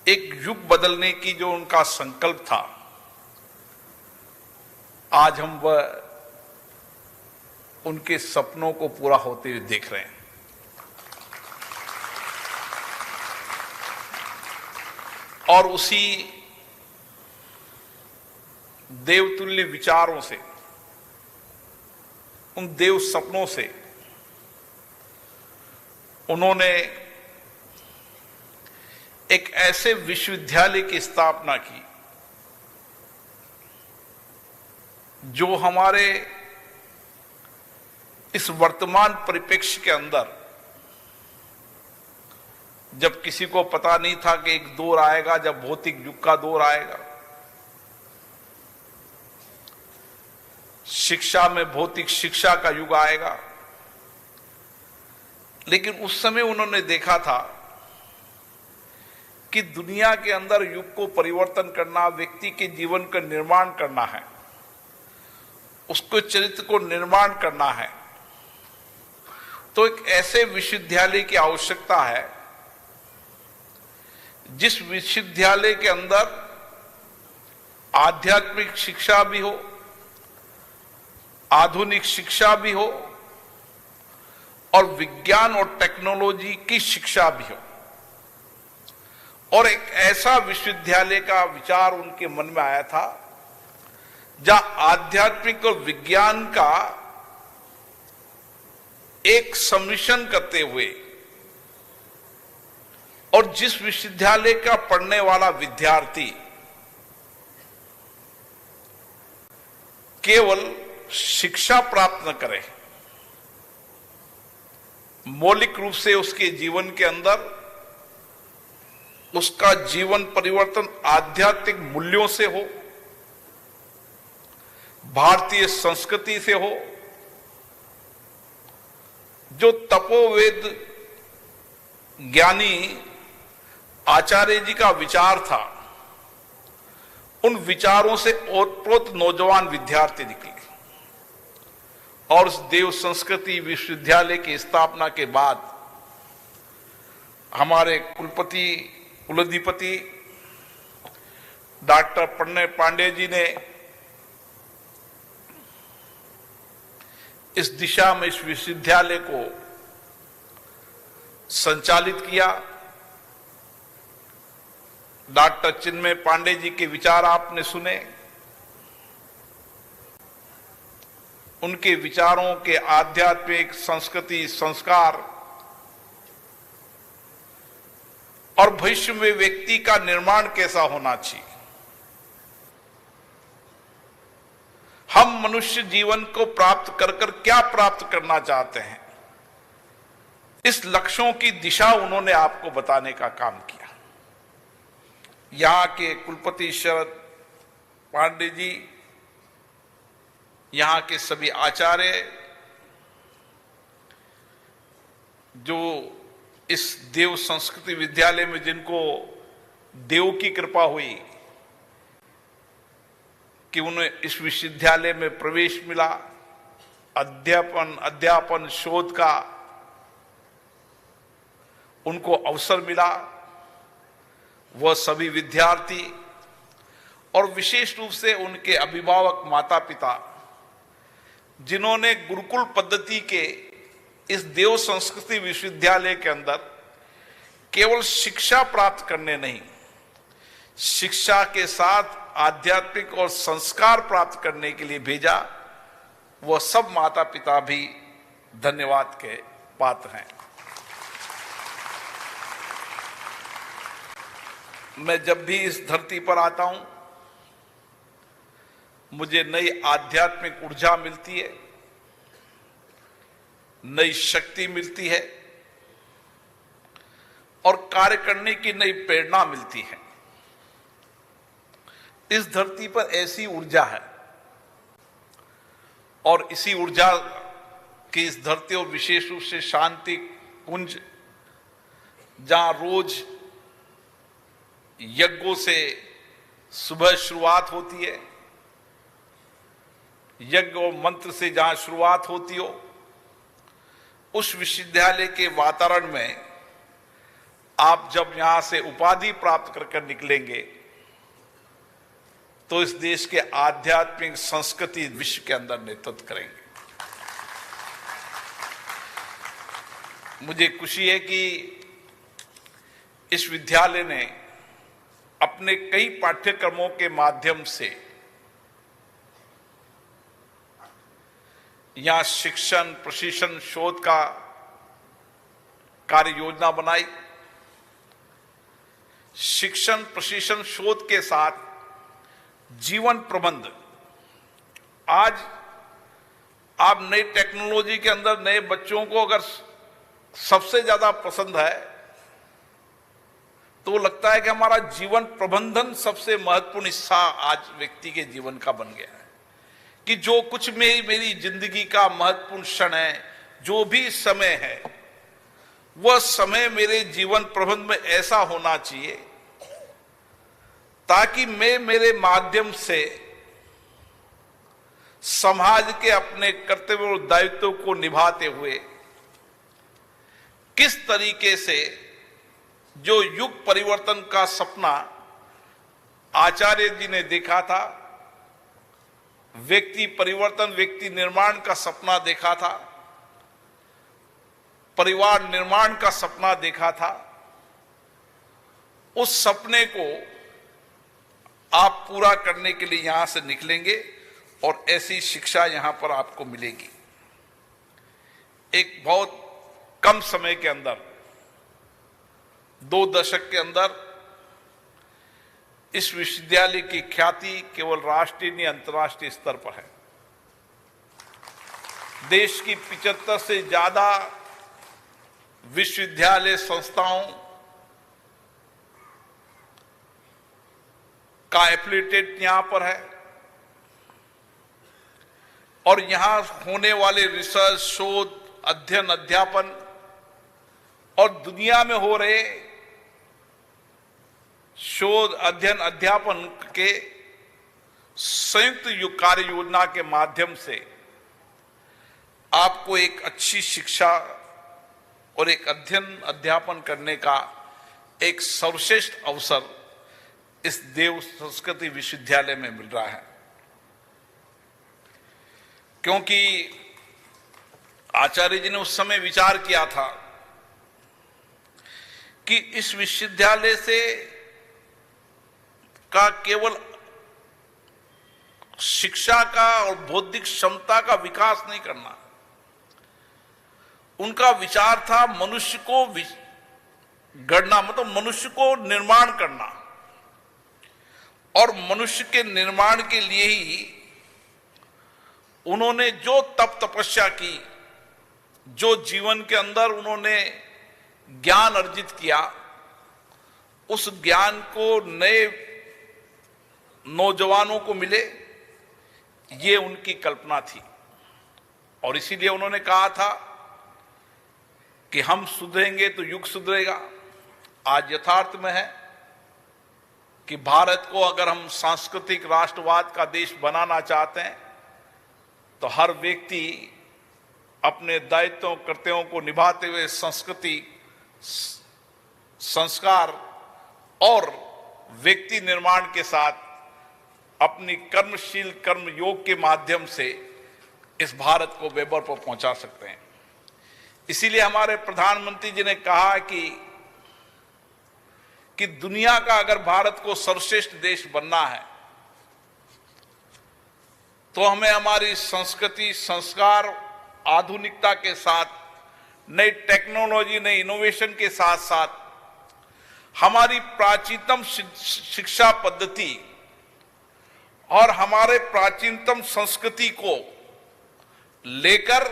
एक युग बदलने की जो उनका संकल्प था, आज हम वह उनके सपनों को पूरा होते हुए देख रहे हैं। और उसी देवतुल्य विचारों से, उन देव सपनों से उन्होंने एक ऐसे विश्वविद्यालय की स्थापना की जो हमारे इस वर्तमान परिप्रेक्ष्य के अंदर, जब किसी को पता नहीं था कि एक दौर आएगा जब भौतिक युग का दौर आएगा, शिक्षा में भौतिक शिक्षा का युग आएगा, लेकिन उस समय उन्होंने देखा था कि दुनिया के अंदर युग को परिवर्तन करना, व्यक्ति के जीवन का निर्माण करना है, उसको चरित्र को निर्माण करना है, तो एक ऐसे विश्वविद्यालय की आवश्यकता है जिस विश्वविद्यालय के अंदर आध्यात्मिक शिक्षा भी हो, आधुनिक शिक्षा भी हो और विज्ञान और टेक्नोलॉजी की शिक्षा भी हो, और एक ऐसा विश्वविद्यालय का विचार उनके मन में आया था जहां आध्यात्मिक और विज्ञान का एक सम्मिश्रण करते हुए, और जिस विश्वविद्यालय का पढ़ने वाला विद्यार्थी केवल शिक्षा प्राप्त न करे, मौलिक रूप से उसके जीवन के अंदर उसका जीवन परिवर्तन आध्यात्मिक मूल्यों से हो, भारतीय संस्कृति से हो, जो तपोवेद ज्ञानी आचार्य जी का विचार था, उन विचारों से ओतप्रोत नौजवान विद्यार्थी निकले। और उस देव संस्कृति विश्वविद्यालय की स्थापना के बाद हमारे कुलधिपति डॉक्टर प्रणय पांडे जी ने इस दिशा में इस विश्वविद्यालय को संचालित किया। डॉक्टर चिन्मय पांडे जी के विचार आपने सुने, उनके विचारों के आध्यात्मिक संस्कृति, संस्कार और भविष्य में व्यक्ति का निर्माण कैसा होना चाहिए, हम मनुष्य जीवन को प्राप्त कर क्या प्राप्त करना चाहते हैं, इस लक्ष्यों की दिशा उन्होंने आपको बताने का काम किया। यहां के कुलपति शरद पांडे जी, यहां के सभी आचार्य जो इस देव संस्कृति विद्यालय में जिनको देव की कृपा हुई कि उन्हें इस विश्वविद्यालय में प्रवेश मिला, अध्यापन शोध का उनको अवसर मिला, वह सभी विद्यार्थी और विशेष रूप से उनके अभिभावक माता पिता, जिन्होंने गुरुकुल पद्धति के इस देव संस्कृति विश्वविद्यालय के अंदर केवल शिक्षा प्राप्त करने नहीं, शिक्षा के साथ आध्यात्मिक और संस्कार प्राप्त करने के लिए भेजा, वह सब माता पिता भी धन्यवाद के पात्र हैं। मैं जब भी इस धरती पर आता हूं, मुझे नई आध्यात्मिक ऊर्जा मिलती है, नई शक्ति मिलती है और कार्य करने की नई प्रेरणा मिलती है। इस धरती पर ऐसी ऊर्जा है और इसी ऊर्जा की इस धरती और विशेष रूप से शांति कुंज, जहां रोज यज्ञों से सुबह शुरुआत होती है, यज्ञ और मंत्र से जहां शुरुआत होती हो, उस विश्वविद्यालय के वातावरण में आप जब यहां से उपाधि प्राप्त कर निकलेंगे तो इस देश के आध्यात्मिक संस्कृति विश्व के अंदर नेतृत्व करेंगे। मुझे खुशी है कि इस विद्यालय ने अपने कई पाठ्यक्रमों के माध्यम से यहां शिक्षण, प्रशिक्षण, शोध का कार्य योजना बनाई। शिक्षण, प्रशिक्षण, शोध के साथ जीवन प्रबंध। आज आप नई टेक्नोलॉजी के अंदर नए बच्चों को अगर सबसे ज्यादा पसंद है तो लगता है कि हमारा जीवन प्रबंधन सबसे महत्वपूर्ण हिस्सा आज व्यक्ति के जीवन का बन गया है, कि जो कुछ मेरी जिंदगी का महत्वपूर्ण क्षण है, जो भी समय है, वह समय मेरे जीवन प्रबंधन में ऐसा होना चाहिए ताकि मैं मेरे माध्यम से समाज के अपने कर्तव्य और दायित्व को निभाते हुए किस तरीके से जो युग परिवर्तन का सपना आचार्य जी ने देखा था, व्यक्ति परिवर्तन, व्यक्ति निर्माण का सपना देखा था, परिवार निर्माण का सपना देखा था, उस सपने को आप पूरा करने के लिए यहां से निकलेंगे और ऐसी शिक्षा यहां पर आपको मिलेगी। एक बहुत कम समय के अंदर, 2 दशक के अंदर इस विश्वविद्यालय की ख्याति केवल राष्ट्रीय नहीं अंतर्राष्ट्रीय स्तर पर है। देश की 75 से ज्यादा विश्वविद्यालय संस्थाओं का एफिलिएटेड यहां पर है और यहां होने वाले रिसर्च, शोध, अध्ययन, अध्यापन और दुनिया में हो रहे शोध, अध्ययन, अध्यापन के संयुक्त कार्य योजना के माध्यम से आपको एक अच्छी शिक्षा और एक अध्ययन, अध्यापन करने का एक सर्वश्रेष्ठ अवसर इस देव संस्कृति विश्वविद्यालय में मिल रहा है। क्योंकि आचार्य जी ने उस समय विचार किया था कि इस विश्वविद्यालय से का केवल शिक्षा का और बौद्धिक क्षमता का विकास नहीं करना, उनका विचार था मनुष्य को गढ़ना, मतलब मनुष्य को निर्माण करना। और मनुष्य के निर्माण के लिए ही उन्होंने जो तप तपस्या की, जो जीवन के अंदर उन्होंने ज्ञान अर्जित किया, उस ज्ञान को नए नौजवानों को मिले, ये उनकी कल्पना थी। और इसीलिए उन्होंने कहा था कि हम सुधरेंगे तो युग सुधरेगा। आज यथार्थ में है कि भारत को अगर हम सांस्कृतिक राष्ट्रवाद का देश बनाना चाहते हैं तो हर व्यक्ति अपने दायित्वों, कर्तव्यों को निभाते हुए संस्कृति, संस्कार और व्यक्ति निर्माण के साथ अपनी कर्मशील कर्म योग के माध्यम से इस भारत को वेबर पर पहुंचा सकते हैं। इसीलिए हमारे प्रधानमंत्री जी ने कहा कि दुनिया का अगर भारत को सर्वश्रेष्ठ देश बनना है तो हमें हमारी संस्कृति, संस्कार, आधुनिकता के साथ, नई टेक्नोलॉजी, नई इनोवेशन के साथ साथ हमारी प्राचीनतम शिक्षा पद्धति और हमारे प्राचीनतम संस्कृति को लेकर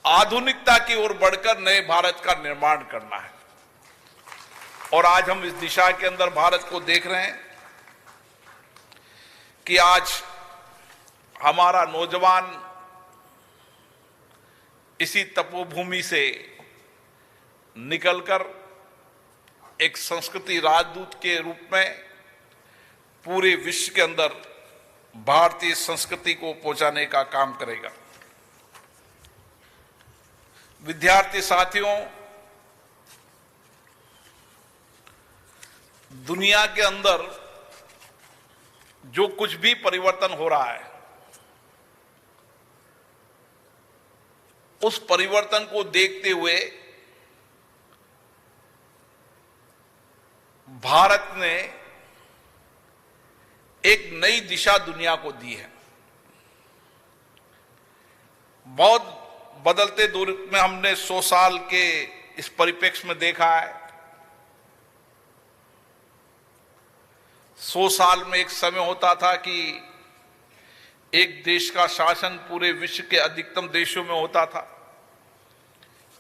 आधुनिकता की ओर बढ़कर नए भारत का निर्माण करना है। और आज हम इस दिशा के अंदर भारत को देख रहे हैं कि आज हमारा नौजवान इसी तपोभूमि से निकलकर एक संस्कृति राजदूत के रूप में पूरे विश्व के अंदर भारतीय संस्कृति को पहुंचाने का काम करेगा। विद्यार्थी साथियों, दुनिया के अंदर जो कुछ भी परिवर्तन हो रहा है, उस परिवर्तन को देखते हुए भारत ने एक नई दिशा दुनिया को दी है। बहुत बदलते दौर में हमने 100 साल के इस परिप्रेक्ष्य में देखा है। 100 साल में एक समय होता था कि एक देश का शासन पूरे विश्व के अधिकतम देशों में होता था।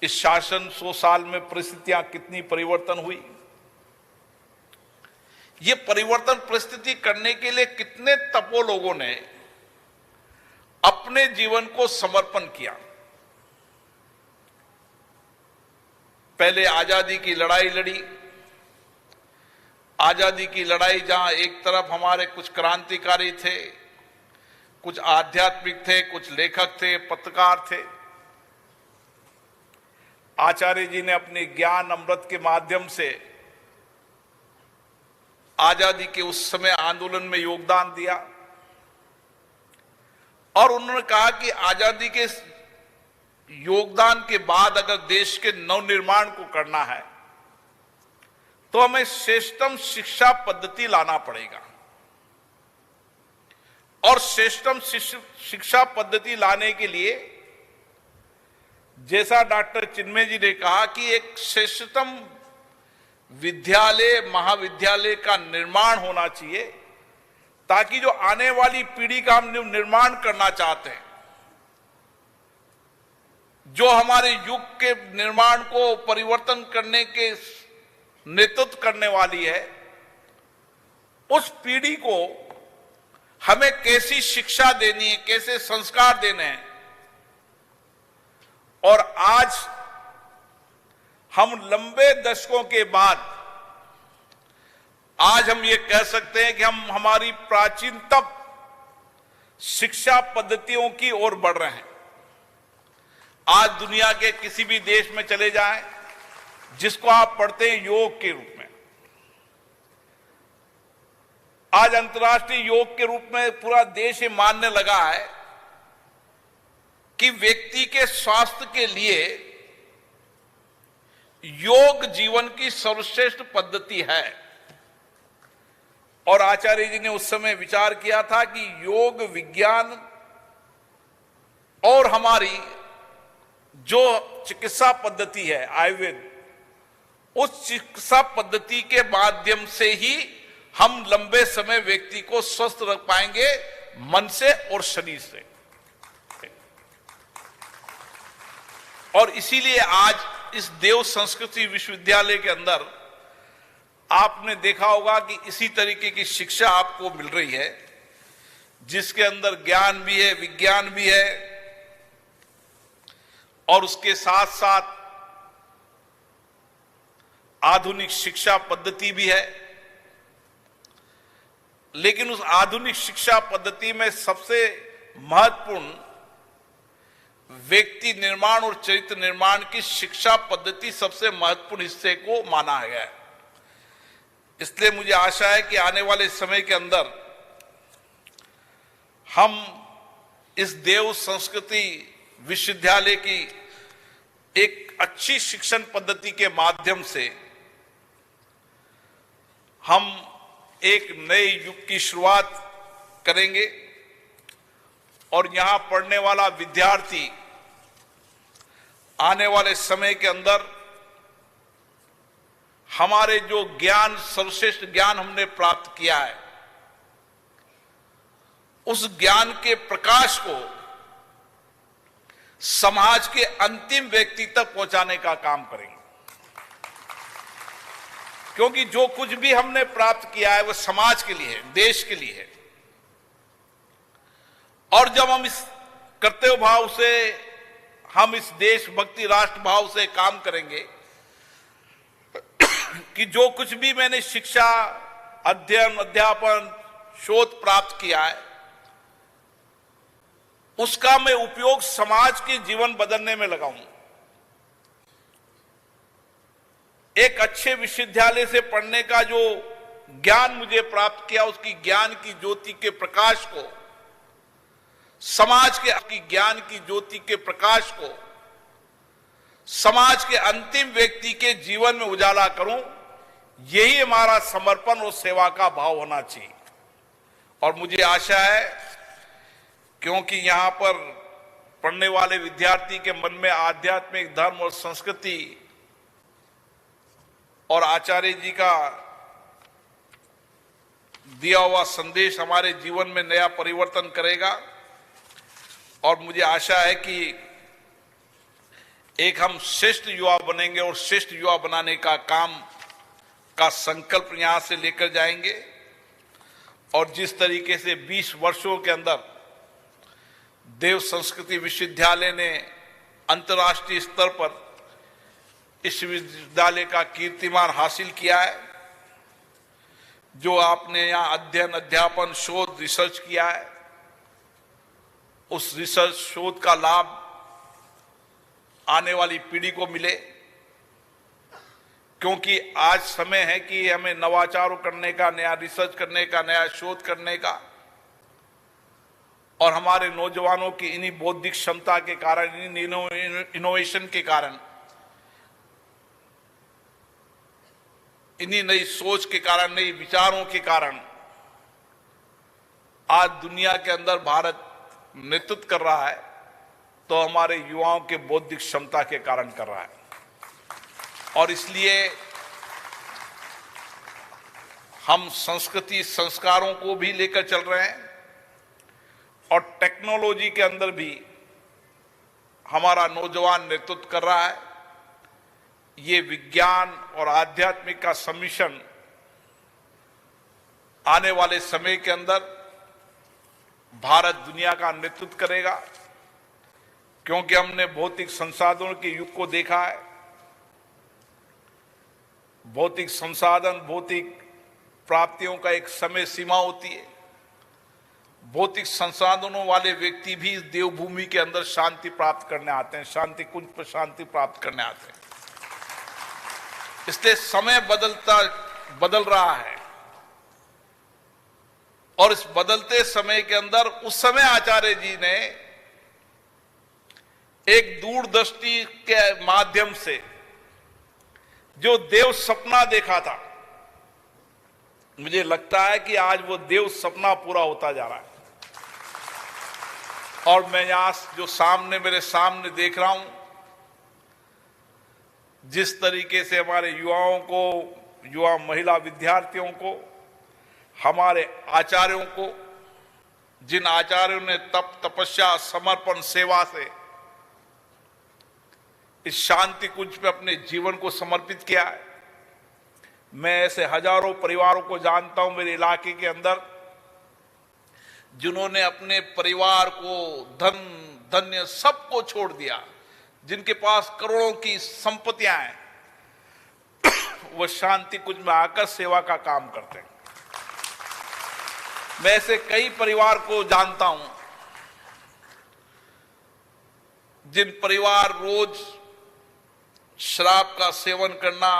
इस शासन 100 साल में परिस्थितियां कितनी परिवर्तन हुई, ये परिवर्तन परिस्थिति करने के लिए कितने तपो लोगों ने अपने जीवन को समर्पण किया। पहले आजादी की लड़ाई लड़ी। आजादी की लड़ाई जहां एक तरफ हमारे कुछ क्रांतिकारी थे, कुछ आध्यात्मिक थे, कुछ लेखक थे, पत्रकार थे। आचार्य जी ने अपने ज्ञान अमृत के माध्यम से आजादी के उस समय आंदोलन में योगदान दिया और उन्होंने कहा कि आजादी के योगदान के बाद अगर देश के नवनिर्माण को करना है तो हमें श्रेष्ठतम शिक्षा पद्धति लाना पड़ेगा। और श्रेष्ठतम शिक्षा पद्धति लाने के लिए जैसा डॉक्टर चिन्मय जी ने कहा कि एक श्रेष्ठतम विद्यालय महाविद्यालय का निर्माण होना चाहिए, ताकि जो आने वाली पीढ़ी का हम निर्माण करना चाहते हैं, जो हमारे युग के निर्माण को परिवर्तन करने के नेतृत्व करने वाली है, उस पीढ़ी को हमें कैसी शिक्षा देनी है, कैसे संस्कार देने हैं। और आज हम लंबे दशकों के बाद आज हम ये कह सकते हैं कि हम हमारी प्राचीनतम शिक्षा पद्धतियों की ओर बढ़ रहे हैं। आज दुनिया के किसी भी देश में चले जाएं, जिसको आप पढ़ते हैं योग के रूप में, आज अंतर्राष्ट्रीय योग के रूप में पूरा देश ये मानने लगा है कि व्यक्ति के स्वास्थ्य के लिए योग जीवन की सर्वश्रेष्ठ पद्धति है। और आचार्य जी ने उस समय विचार किया था कि योग विज्ञान और हमारी जो चिकित्सा पद्धति है आयुर्वेद, उस चिकित्सा पद्धति के माध्यम से ही हम लंबे समय व्यक्ति को स्वस्थ रख पाएंगे, मन से और शरीर से। और इसीलिए आज इस देव संस्कृति विश्वविद्यालय के अंदर आपने देखा होगा कि इसी तरीके की शिक्षा आपको मिल रही है, जिसके अंदर ज्ञान भी है, विज्ञान भी है, और उसके साथ साथ आधुनिक शिक्षा पद्धति भी है। लेकिन उस आधुनिक शिक्षा पद्धति में सबसे महत्वपूर्ण व्यक्ति निर्माण और चरित्र निर्माण की शिक्षा पद्धति सबसे महत्वपूर्ण हिस्से को माना गया है। इसलिए मुझे आशा है कि आने वाले समय के अंदर हम इस देव संस्कृति विश्वविद्यालय की एक अच्छी शिक्षण पद्धति के माध्यम से हम एक नए युग की शुरुआत करेंगे और यहां पढ़ने वाला विद्यार्थी आने वाले समय के अंदर हमारे जो ज्ञान, सर्वश्रेष्ठ ज्ञान हमने प्राप्त किया है, उस ज्ञान के प्रकाश को समाज के अंतिम व्यक्ति तक पहुंचाने का काम करेंगे। क्योंकि जो कुछ भी हमने प्राप्त किया है वो समाज के लिए है, देश के लिए है। और जब हम इस कर्तव्य भाव से, हम इस देशभक्ति राष्ट्र भाव से काम करेंगे कि जो कुछ भी मैंने शिक्षा, अध्ययन, अध्यापन, शोध प्राप्त किया है, उसका मैं उपयोग समाज के जीवन बदलने में लगाऊं। एक अच्छे विश्वविद्यालय से पढ़ने का जो ज्ञान मुझे प्राप्त किया, उसकी ज्ञान की ज्योति के प्रकाश को, समाज के ज्ञान की ज्योति के प्रकाश को समाज के अंतिम व्यक्ति के जीवन में उजाला करूं। यही हमारा समर्पण और सेवा का भाव होना चाहिए। और मुझे आशा है, क्योंकि यहां पर पढ़ने वाले विद्यार्थी के मन में आध्यात्मिक, धर्म और संस्कृति और आचार्य जी का दिया हुआ संदेश हमारे जीवन में नया परिवर्तन करेगा। और मुझे आशा है कि एक हम श्रेष्ठ युवा बनेंगे और श्रेष्ठ युवा बनाने का काम का संकल्प यहां से लेकर जाएंगे। और जिस तरीके से 20 वर्षों के अंदर देव संस्कृति विश्वविद्यालय ने अंतर्राष्ट्रीय स्तर पर इस विश्वविद्यालय का कीर्तिमान हासिल किया है, जो आपने यहाँ अध्ययन, अध्यापन, शोध, रिसर्च किया है, उस रिसर्च शोध का लाभ आने वाली पीढ़ी को मिले, क्योंकि आज समय है कि हमें नवाचारों करने का, नया रिसर्च करने का, नया शोध करने का, और हमारे नौजवानों की इन्हीं बौद्धिक क्षमता के कारण, इन इनोवेशन के कारण, इन्हीं नई सोच के कारण, नई विचारों के कारण आज दुनिया के अंदर भारत नेतृत्व कर रहा है, तो हमारे युवाओं के बौद्धिक क्षमता के कारण कर रहा है। और इसलिए हम संस्कृति, संस्कारों को भी लेकर चल रहे हैं, और टेक्नोलॉजी के अंदर भी हमारा नौजवान नेतृत्व कर रहा है। ये विज्ञान और आध्यात्मिक का सम्मिश्रण आने वाले समय के अंदर भारत दुनिया का नेतृत्व करेगा, क्योंकि हमने भौतिक संसाधनों के युग को देखा है। भौतिक संसाधन, भौतिक प्राप्तियों का एक समय सीमा होती है। भौतिक संसाधनों वाले व्यक्ति भी इस देवभूमि के अंदर शांति प्राप्त करने आते हैं, शांति कुंज पर शांति प्राप्त करने आते हैं। इसलिए समय बदल रहा है, और इस बदलते समय के अंदर उस समय आचार्य जी ने एक दूरदृष्टि के माध्यम से जो देव सपना देखा था, मुझे लगता है कि आज वो देव सपना पूरा होता जा रहा है। और मैं यहां जो मेरे सामने देख रहा हूं, जिस तरीके से हमारे युवाओं को, युवा महिला विद्यार्थियों को, हमारे आचार्यों को, जिन आचार्यों ने तप, तपस्या, समर्पण, सेवा से इस शांति कुंज पे अपने जीवन को समर्पित किया है। मैं ऐसे हजारों परिवारों को जानता हूं मेरे इलाके के अंदर, जिन्होंने अपने परिवार को, धन धन्य सबको छोड़ दिया, जिनके पास करोड़ों की संपत्तियां हैं, वो शांति कुंज में आकर सेवा का काम करते हैं। मैं ऐसे कई परिवार को जानता हूं, जिन परिवार रोज शराब का सेवन करना,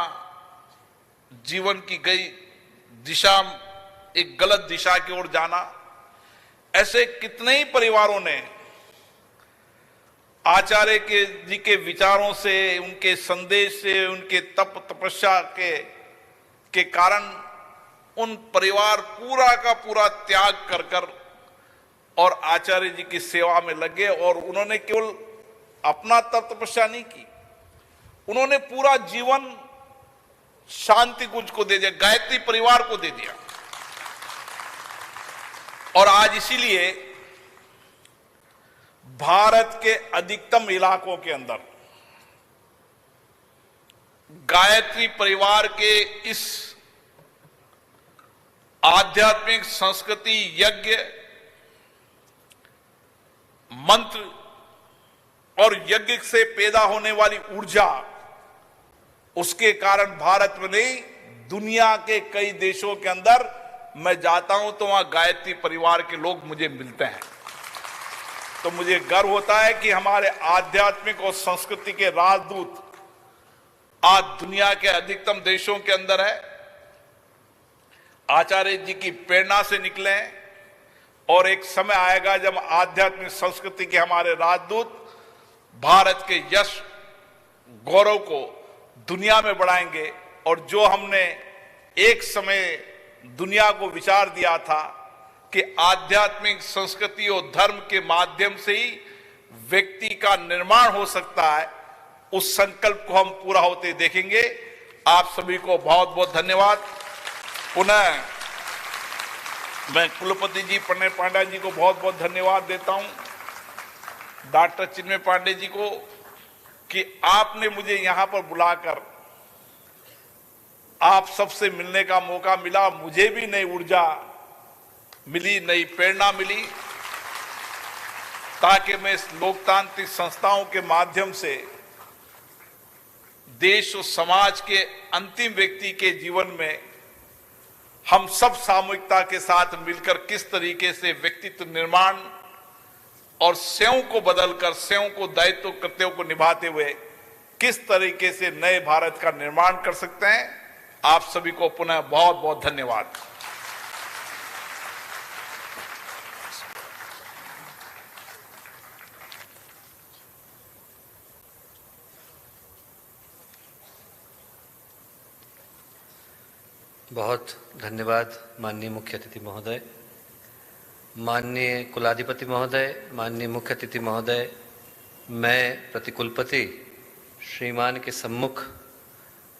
जीवन की गई दिशा, एक गलत दिशा की ओर जाना, ऐसे कितने ही परिवारों ने आचार्य जी के विचारों से, उनके संदेश से, उनके तप तपस्या के कारण उन परिवार पूरा का पूरा त्याग कर और आचार्य जी की सेवा में लगे। और उन्होंने केवल अपना तप तपस्या नहीं की, उन्होंने पूरा जीवन शांति कुंज को दे दिया, गायत्री परिवार को दे दिया। और आज इसीलिए भारत के अधिकतम इलाकों के अंदर गायत्री परिवार के इस आध्यात्मिक संस्कृति, यज्ञ, मंत्र और यज्ञ से पैदा होने वाली ऊर्जा, उसके कारण भारत में नहीं, दुनिया के कई देशों के अंदर मैं जाता हूं तो वहां गायत्री परिवार के लोग मुझे मिलते हैं। तो मुझे गर्व होता है कि हमारे आध्यात्मिक और संस्कृति के राजदूत आज दुनिया के अधिकतम देशों के अंदर है। आचार्य जी की प्रेरणा से निकले हैं, और एक समय आएगा जब आध्यात्मिक संस्कृति के हमारे राजदूत भारत के यश, गौरव को दुनिया में बढ़ाएंगे। और जो हमने एक समय दुनिया को विचार दिया था कि आध्यात्मिक संस्कृति और धर्म के माध्यम से ही व्यक्ति का निर्माण हो सकता है, उस संकल्प को हम पूरा होते देखेंगे। आप सभी को बहुत बहुत धन्यवाद। पुनः मैं कुलपति जी प्रणय पांडा जी को बहुत बहुत धन्यवाद देता हूं, डॉक्टर चिन्मय पांडे जी को, कि आपने मुझे यहां पर बुलाकर आप सबसे मिलने का मौका मिला। मुझे भी नई ऊर्जा मिली, नई प्रेरणा मिली, ताकि मैं इस लोकतांत्रिक संस्थाओं के माध्यम से देश और समाज के अंतिम व्यक्ति के जीवन में हम सब सामूहिकता के साथ मिलकर किस तरीके से व्यक्तित्व निर्माण और स्यों को बदलकर स्यों को दायित्व कर्तव्यों को निभाते हुए किस तरीके से नए भारत का निर्माण कर सकते हैं। आप सभी को पुनः बहुत बहुत धन्यवाद।
बहुत धन्यवाद माननीय मुख्य अतिथि महोदय, माननीय कुलाधिपति महोदय, माननीय मुख्य अतिथि महोदय। मैं प्रतिकुलपति श्रीमान के सम्मुख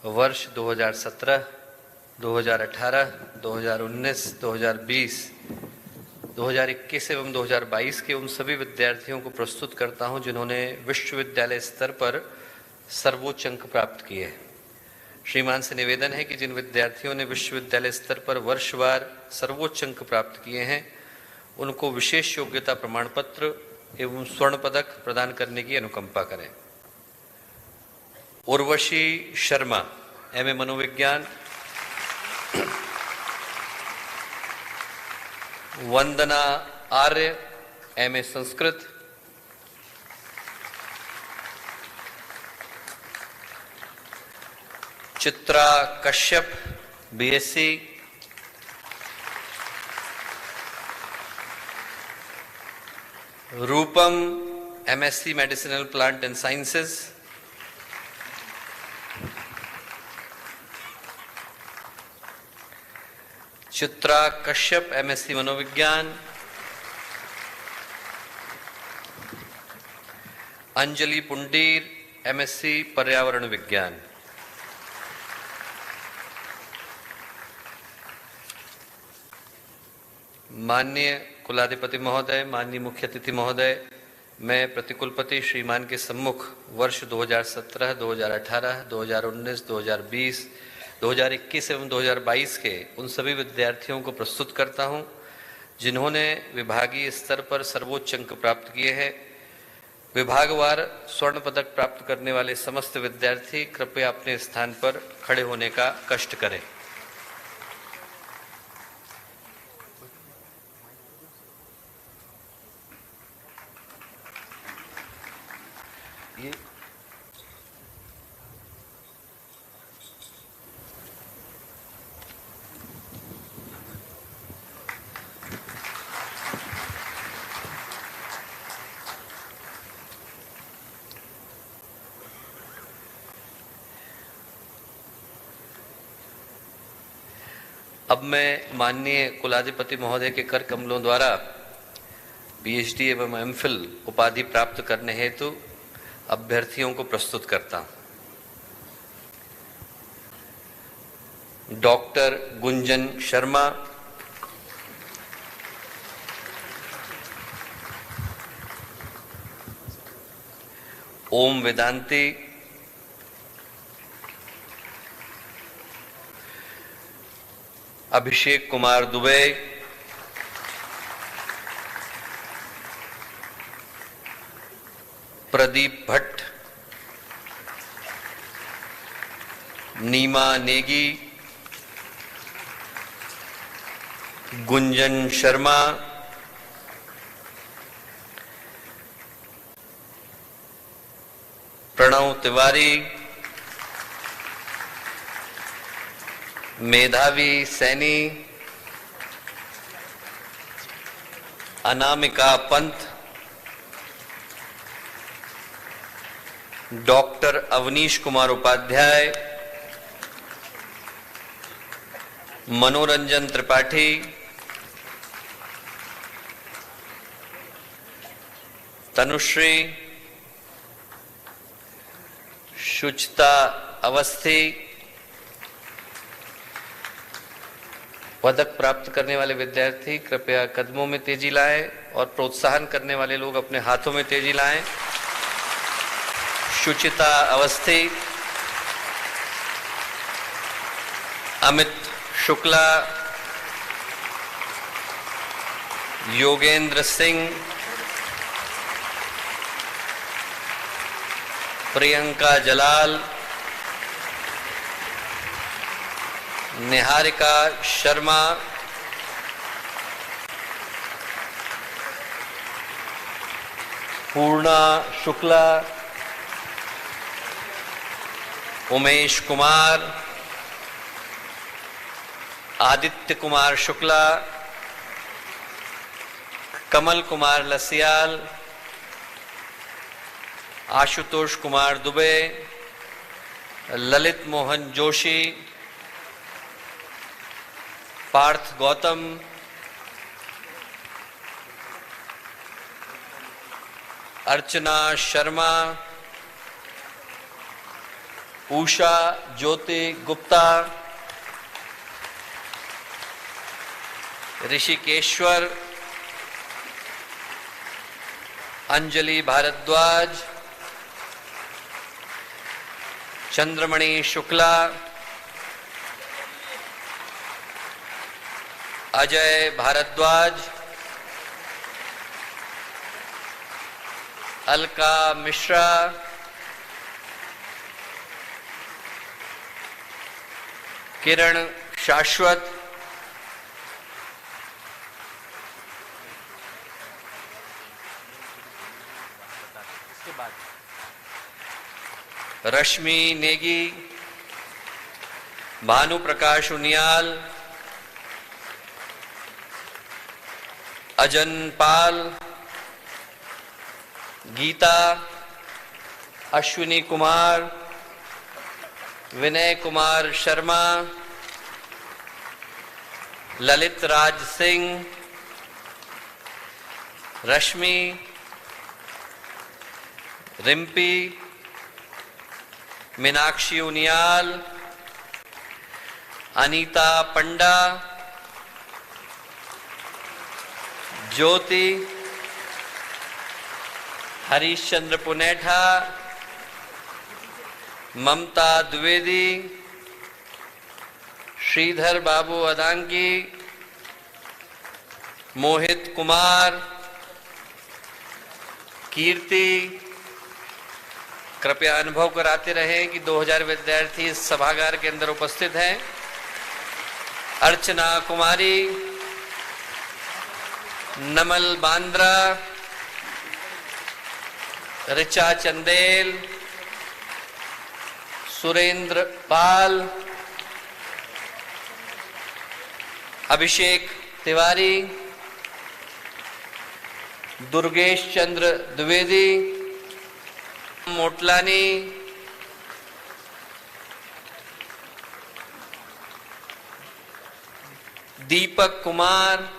वर्ष 2017, 2018, 2019, 2020, 2021 एवं 2022 के उन सभी विद्यार्थियों को प्रस्तुत करता हूं जिन्होंने विश्वविद्यालय स्तर पर सर्वोच्च अंक प्राप्त किए हैं। श्रीमान से निवेदन है कि जिन विद्यार्थियों ने विश्वविद्यालय स्तर पर वर्षवार सर्वोच्च अंक प्राप्त किए हैं उनको विशेष योग्यता प्रमाण पत्र एवं स्वर्ण पदक प्रदान करने की अनुकंपा करें। उर्वशी शर्मा, एमए मनोविज्ञान। Vandana Arya, MA Sanskrit. Chitra Kashyap, BSc. Rupam, MSc medicinal plant and sciences. Chitra Kashyap, MSc मनोविज्ञान। अंजलि पुंडीर, एमएससी पर्यावरण विज्ञान। माननीय कुलाधिपति महोदय, माननीय मुख्य अतिथि महोदय, मैं प्रतिकुलपति श्रीमान के सम्मुख वर्ष 2017, 2018, 2019, 2020, 2021 एवं 2022 के उन सभी विद्यार्थियों को प्रस्तुत करता हूं जिन्होंने विभागीय स्तर पर सर्वोच्च अंक प्राप्त किए हैं। विभागवार स्वर्ण पदक प्राप्त करने वाले समस्त विद्यार्थी कृपया अपने स्थान पर खड़े होने का कष्ट करें। अब मैं माननीय कुलाधिपति महोदय के कर कमलों द्वारा पीएचडी एवं एमफिल उपाधि प्राप्त करने हेतु अभ्यर्थियों को प्रस्तुत करता हूं। डॉक्टर गुंजन शर्मा, ओम वेदांती, अभिषेक कुमार दुबे, प्रदीप भट्ट, नीमा नेगी, गुंजन शर्मा, प्रणव तिवारी, मेधावी सैनी, अनामिका पंत, डॉक्टर अवनीश कुमार उपाध्याय, मनोरंजन त्रिपाठी, तनुश्री, शुचिता अवस्थी। पदक प्राप्त करने वाले विद्यार्थी कृपया कदमों में तेजी लाएं और प्रोत्साहन करने वाले लोग अपने हाथों में तेजी लाएं। शुचिता अवस्थी, अमित शुक्ला, योगेंद्र सिंह, प्रियंका जलाल, निहारिका शर्मा, पूर्णा शुक्ला, उमेश कुमार, आदित्य कुमार शुक्ला, कमल कुमार लसियाल, आशुतोष कुमार दुबे, ललित मोहन जोशी, पार्थ गौतम, अर्चना शर्मा, उषा ज्योति गुप्ता, ऋषिकेश्वर, अंजलि भारद्वाज, चंद्रमणि शुक्ला, अजय भारद्वाज, अलका मिश्रा, किरण शाश्वत, रश्मि नेगी, भानु प्रकाश उनियाल, अजन पाल, गीता, अश्विनी कुमार, विनय कुमार शर्मा, ललित राज सिंह, रश्मि, रिम्पी, मीनाक्षी उनियाल, अनीता पंडा, ज्योति, हरीश चंद्र पुनेठा, ममता द्विवेदी, श्रीधर बाबू अदांगी, मोहित कुमार, कीर्ति। कृपया अनुभव कराते रहें कि 2000 विद्यार्थी इस सभागार के अंदर उपस्थित हैं। अर्चना कुमारी, नमल बांद्रा, ऋचा चंदेल, सुरेंद्र पाल, अभिषेक तिवारी, दुर्गेश चंद्र द्विवेदी, मोटलानी, दीपक कुमार,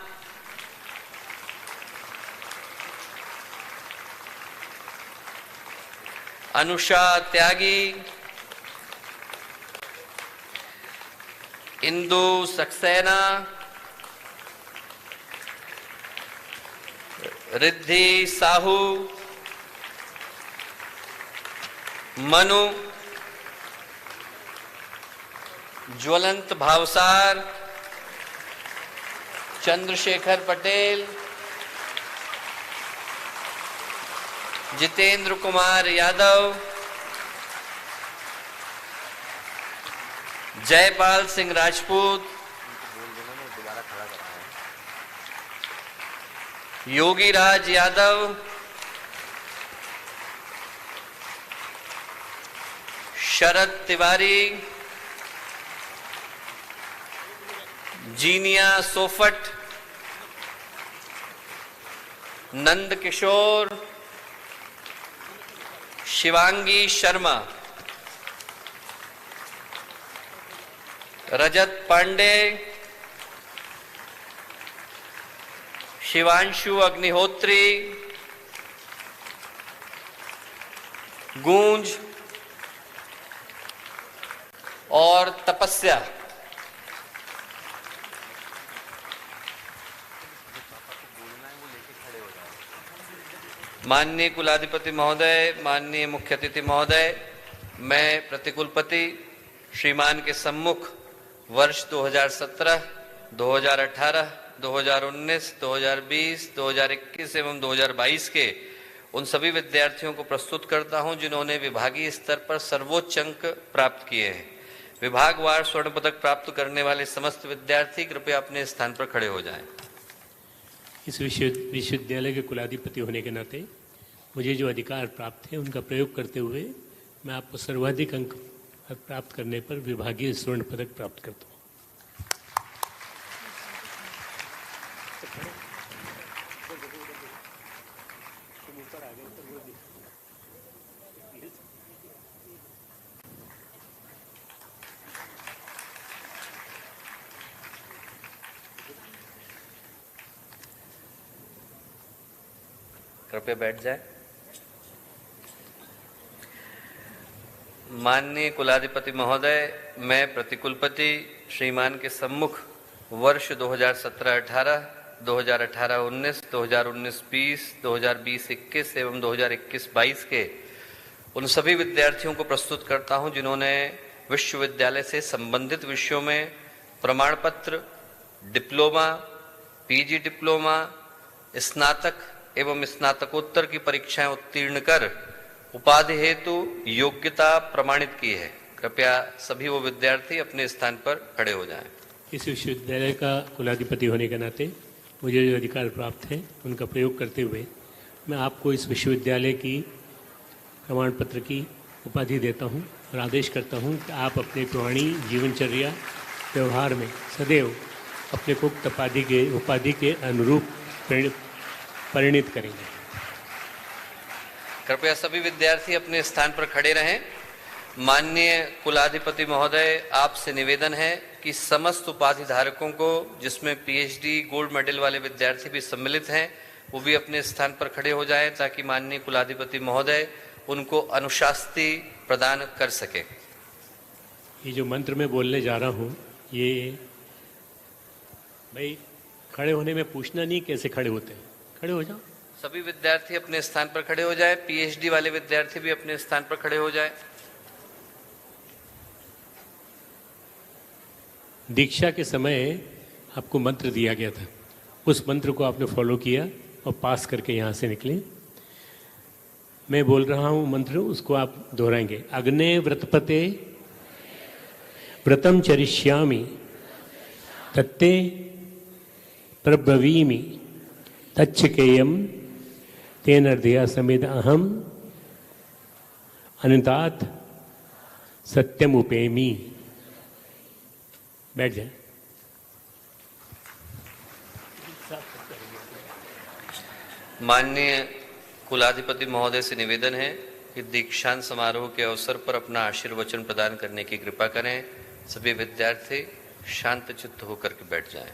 अनुषा त्यागी, इंदु सक्सेना, रिद्धि साहू, मनु, ज्वलंत भावसार, चंद्रशेखर पटेल, जितेंद्र कुमार यादव, जयपाल सिंह राजपूत, योगी राज यादव, शरद तिवारी, जीनिया सोफट, नंद किशोर, शिवांगी शर्मा, रजत पांडे, शिवांशु अग्निहोत्री, गूंज और तपस्या। माननीय कुलाधिपति महोदय, माननीय मुख्य अतिथि महोदय, मैं प्रतिकुलपति श्रीमान के सम्मुख वर्ष 2017, 2018, 2019, 2020, 2021 एवं 2022 के उन सभी विद्यार्थियों को प्रस्तुत करता हूं जिन्होंने विभागीय स्तर पर सर्वोच्च अंक प्राप्त किए हैं। विभागवार स्वर्ण पदक प्राप्त करने वाले समस्त विद्यार्थी कृपया अपने स्थान पर खड़े हो जाएं।
इस विश्वविद्यालय के कुलाधिपति होने के नाते मुझे जो अधिकार प्राप्त है उनका प्रयोग करते हुए मैं आपको सर्वाधिक अंक प्राप्त करने पर विभागीय स्वर्ण पदक प्राप्त करता हूँ।
कृपया बैठ जाए। माननीय कुलाधिपति महोदय, मैं प्रतिकुलपति श्रीमान के सम्मुख वर्ष 2017-18, 2018-19, 2019-20, 2020-21 एवं 2021-22 के उन सभी विद्यार्थियों को प्रस्तुत करता हूं जिन्होंने विश्वविद्यालय से संबंधित विषयों में प्रमाण पत्र, डिप्लोमा, पीजी डिप्लोमा, स्नातक एवं स्नातकोत्तर की परीक्षाएं उत्तीर्ण कर उपाधि हेतु योग्यता प्रमाणित की है। कृपया सभी वो विद्यार्थी अपने स्थान पर खड़े हो जाएं।
इस विश्वविद्यालय का कुलाधिपति होने के नाते मुझे जो अधिकार प्राप्त है उनका प्रयोग करते हुए मैं आपको इस विश्वविद्यालय की प्रमाण पत्र की उपाधि देता हूं और आदेश करता हूं कि आप अपने पुरानी जीवनचर्या व्यवहार में सदैव अपने को उपाधि के अनुरूप परिणित करेंगे।
कृपया सभी विद्यार्थी अपने स्थान पर खड़े रहें। माननीय कुलाधिपति महोदय, आपसे निवेदन है कि समस्त उपाधि धारकों को, जिसमें पीएचडी गोल्ड मेडल वाले विद्यार्थी भी सम्मिलित हैं, वो भी अपने स्थान पर खड़े हो जाएं ताकि माननीय कुलाधिपति महोदय उनको अनुशास्ति प्रदान कर सके।
ये जो मंत्र मैं बोलने जा रहा हूँ, ये भाई खड़े होने में पूछना नहीं कैसे खड़े होते हैं, खड़े हो जाओ।
सभी विद्यार्थी अपने स्थान पर खड़े हो जाएं। पीएचडी वाले विद्यार्थी भी अपने स्थान पर खड़े हो जाएं।
दीक्षा के समय आपको मंत्र दिया गया था, उस मंत्र को आपने फॉलो किया और पास करके यहाँ से निकले। मैं बोल रहा हूँ मंत्र, उसको आप दोहराएंगे। अग्ने व्रतपते व्रतम चरिष्यामि तत्ते प्रब्रवीमि तच्छकेयम तेन अर्धया समेत अहम अनंतात सत्यम उपेमी। बैठ जाए।
माननीय कुलाधिपति महोदय से निवेदन है कि दीक्षांत समारोह के अवसर पर अपना आशीर्वचन प्रदान करने की कृपा करें। सभी विद्यार्थी शांत चित्त होकर के बैठ जाएं।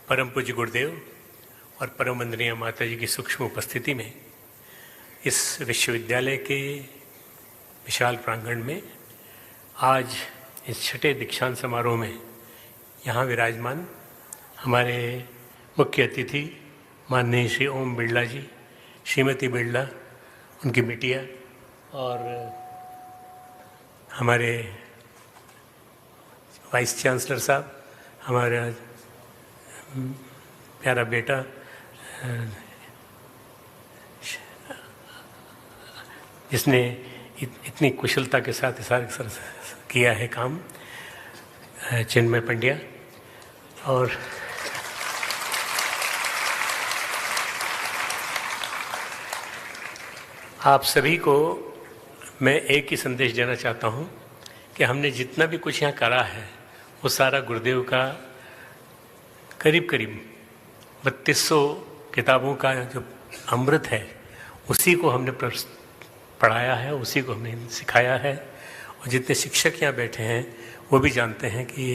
परम पूज्य गुरुदेव और परम वंदनीय माता जी की सूक्ष्म उपस्थिति में इस विश्वविद्यालय के विशाल प्रांगण में आज इस छठे दीक्षांत समारोह में यहाँ विराजमान हमारे मुख्य अतिथि माननीय श्री ओम बिरला जी, श्रीमती बिरला, उनकी बिटिया और हमारे वाइस चांसलर साहब, हमारा प्यारा बेटा जिसने इतनी कुशलता के साथ सारा किया है काम, चिन्मय पंड्या, और आप सभी को मैं एक ही संदेश देना चाहता हूँ कि हमने जितना भी कुछ यहाँ करा है वो सारा गुरुदेव का करीब 3200 किताबों का जो अमृत है उसी को हमने पढ़ाया है, उसी को हमने सिखाया है। और जितने शिक्षक यहाँ बैठे हैं वो भी जानते हैं कि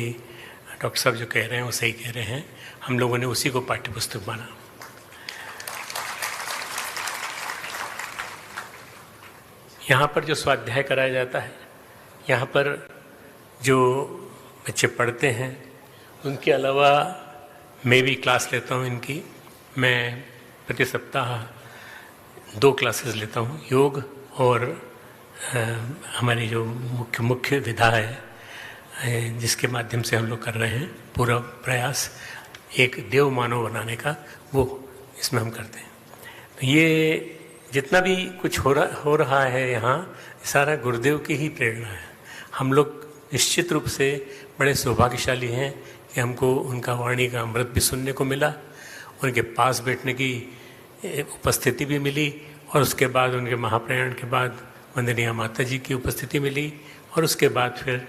डॉक्टर साहब जो कह रहे हैं वो सही कह रहे हैं। हम लोगों ने उसी को पाठ्यपुस्तक माना। यहाँ पर जो स्वाध्याय कराया जाता है, यहाँ पर जो बच्चे पढ़ते हैं, उनके अलावा मैं भी क्लास लेता हूँ इनकी। मैं प्रति सप्ताह 2 क्लासेस लेता हूँ, योग और हमारी जो मुख्य विधा है जिसके माध्यम से हम लोग कर रहे हैं पूरा प्रयास एक देव मानव बनाने का, वो इसमें हम करते हैं। तो ये जितना भी कुछ हो रहा है यहाँ, सारा गुरुदेव की ही प्रेरणा है। हम लोग निश्चित रूप से बड़े सौभाग्यशाली हैं कि हमको उनका वाणी का अमृत भी सुनने को मिला, उनके पास बैठने की उपस्थिति भी मिली, और उसके बाद उनके महाप्रयाण के बाद वंदनीय माता जी की उपस्थिति मिली, और उसके बाद फिर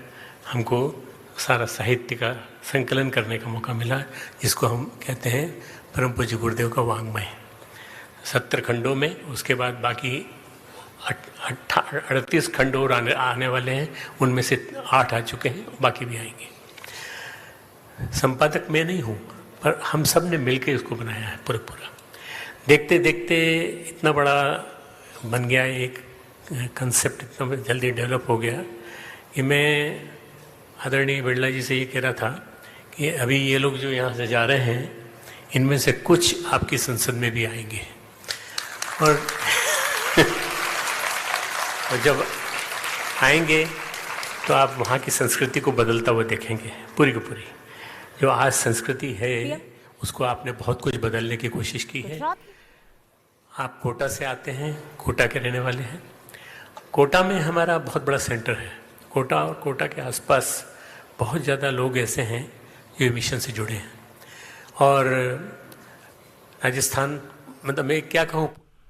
हमको सारा साहित्य का संकलन करने का मौका मिला, जिसको हम कहते हैं परम पूज्य गुरुदेव का वाङ्मय 70 खंडों में। उसके बाद बाकी 38 खंड और आने वाले हैं, उनमें से 8 आ चुके हैं, बाकी भी आएंगे। संपादक मैं नहीं हूँ, पर हम सब ने मिलकर इसको बनाया है पूरा। देखते देखते इतना बड़ा बन गया, एक कंसेप्ट इतना जल्दी डेवलप हो गया कि मैं आदरणीय बिरला जी से ये कह रहा था कि अभी ये लोग जो यहाँ से जा रहे हैं, इनमें से कुछ आपकी संसद में भी आएंगे, और जब आएंगे तो आप वहाँ की संस्कृति को बदलता हुआ देखेंगे, पूरी की पूरी। जो आज संस्कृति है उसको आपने बहुत कुछ बदलने की कोशिश की है। आप कोटा से आते हैं, कोटा के रहने वाले हैं। कोटा में हमारा बहुत बड़ा सेंटर है। कोटा और कोटा के आसपास बहुत ज़्यादा लोग ऐसे हैं जो मिशन से जुड़े हैं, और राजस्थान, मतलब मैं क्या कहूँ,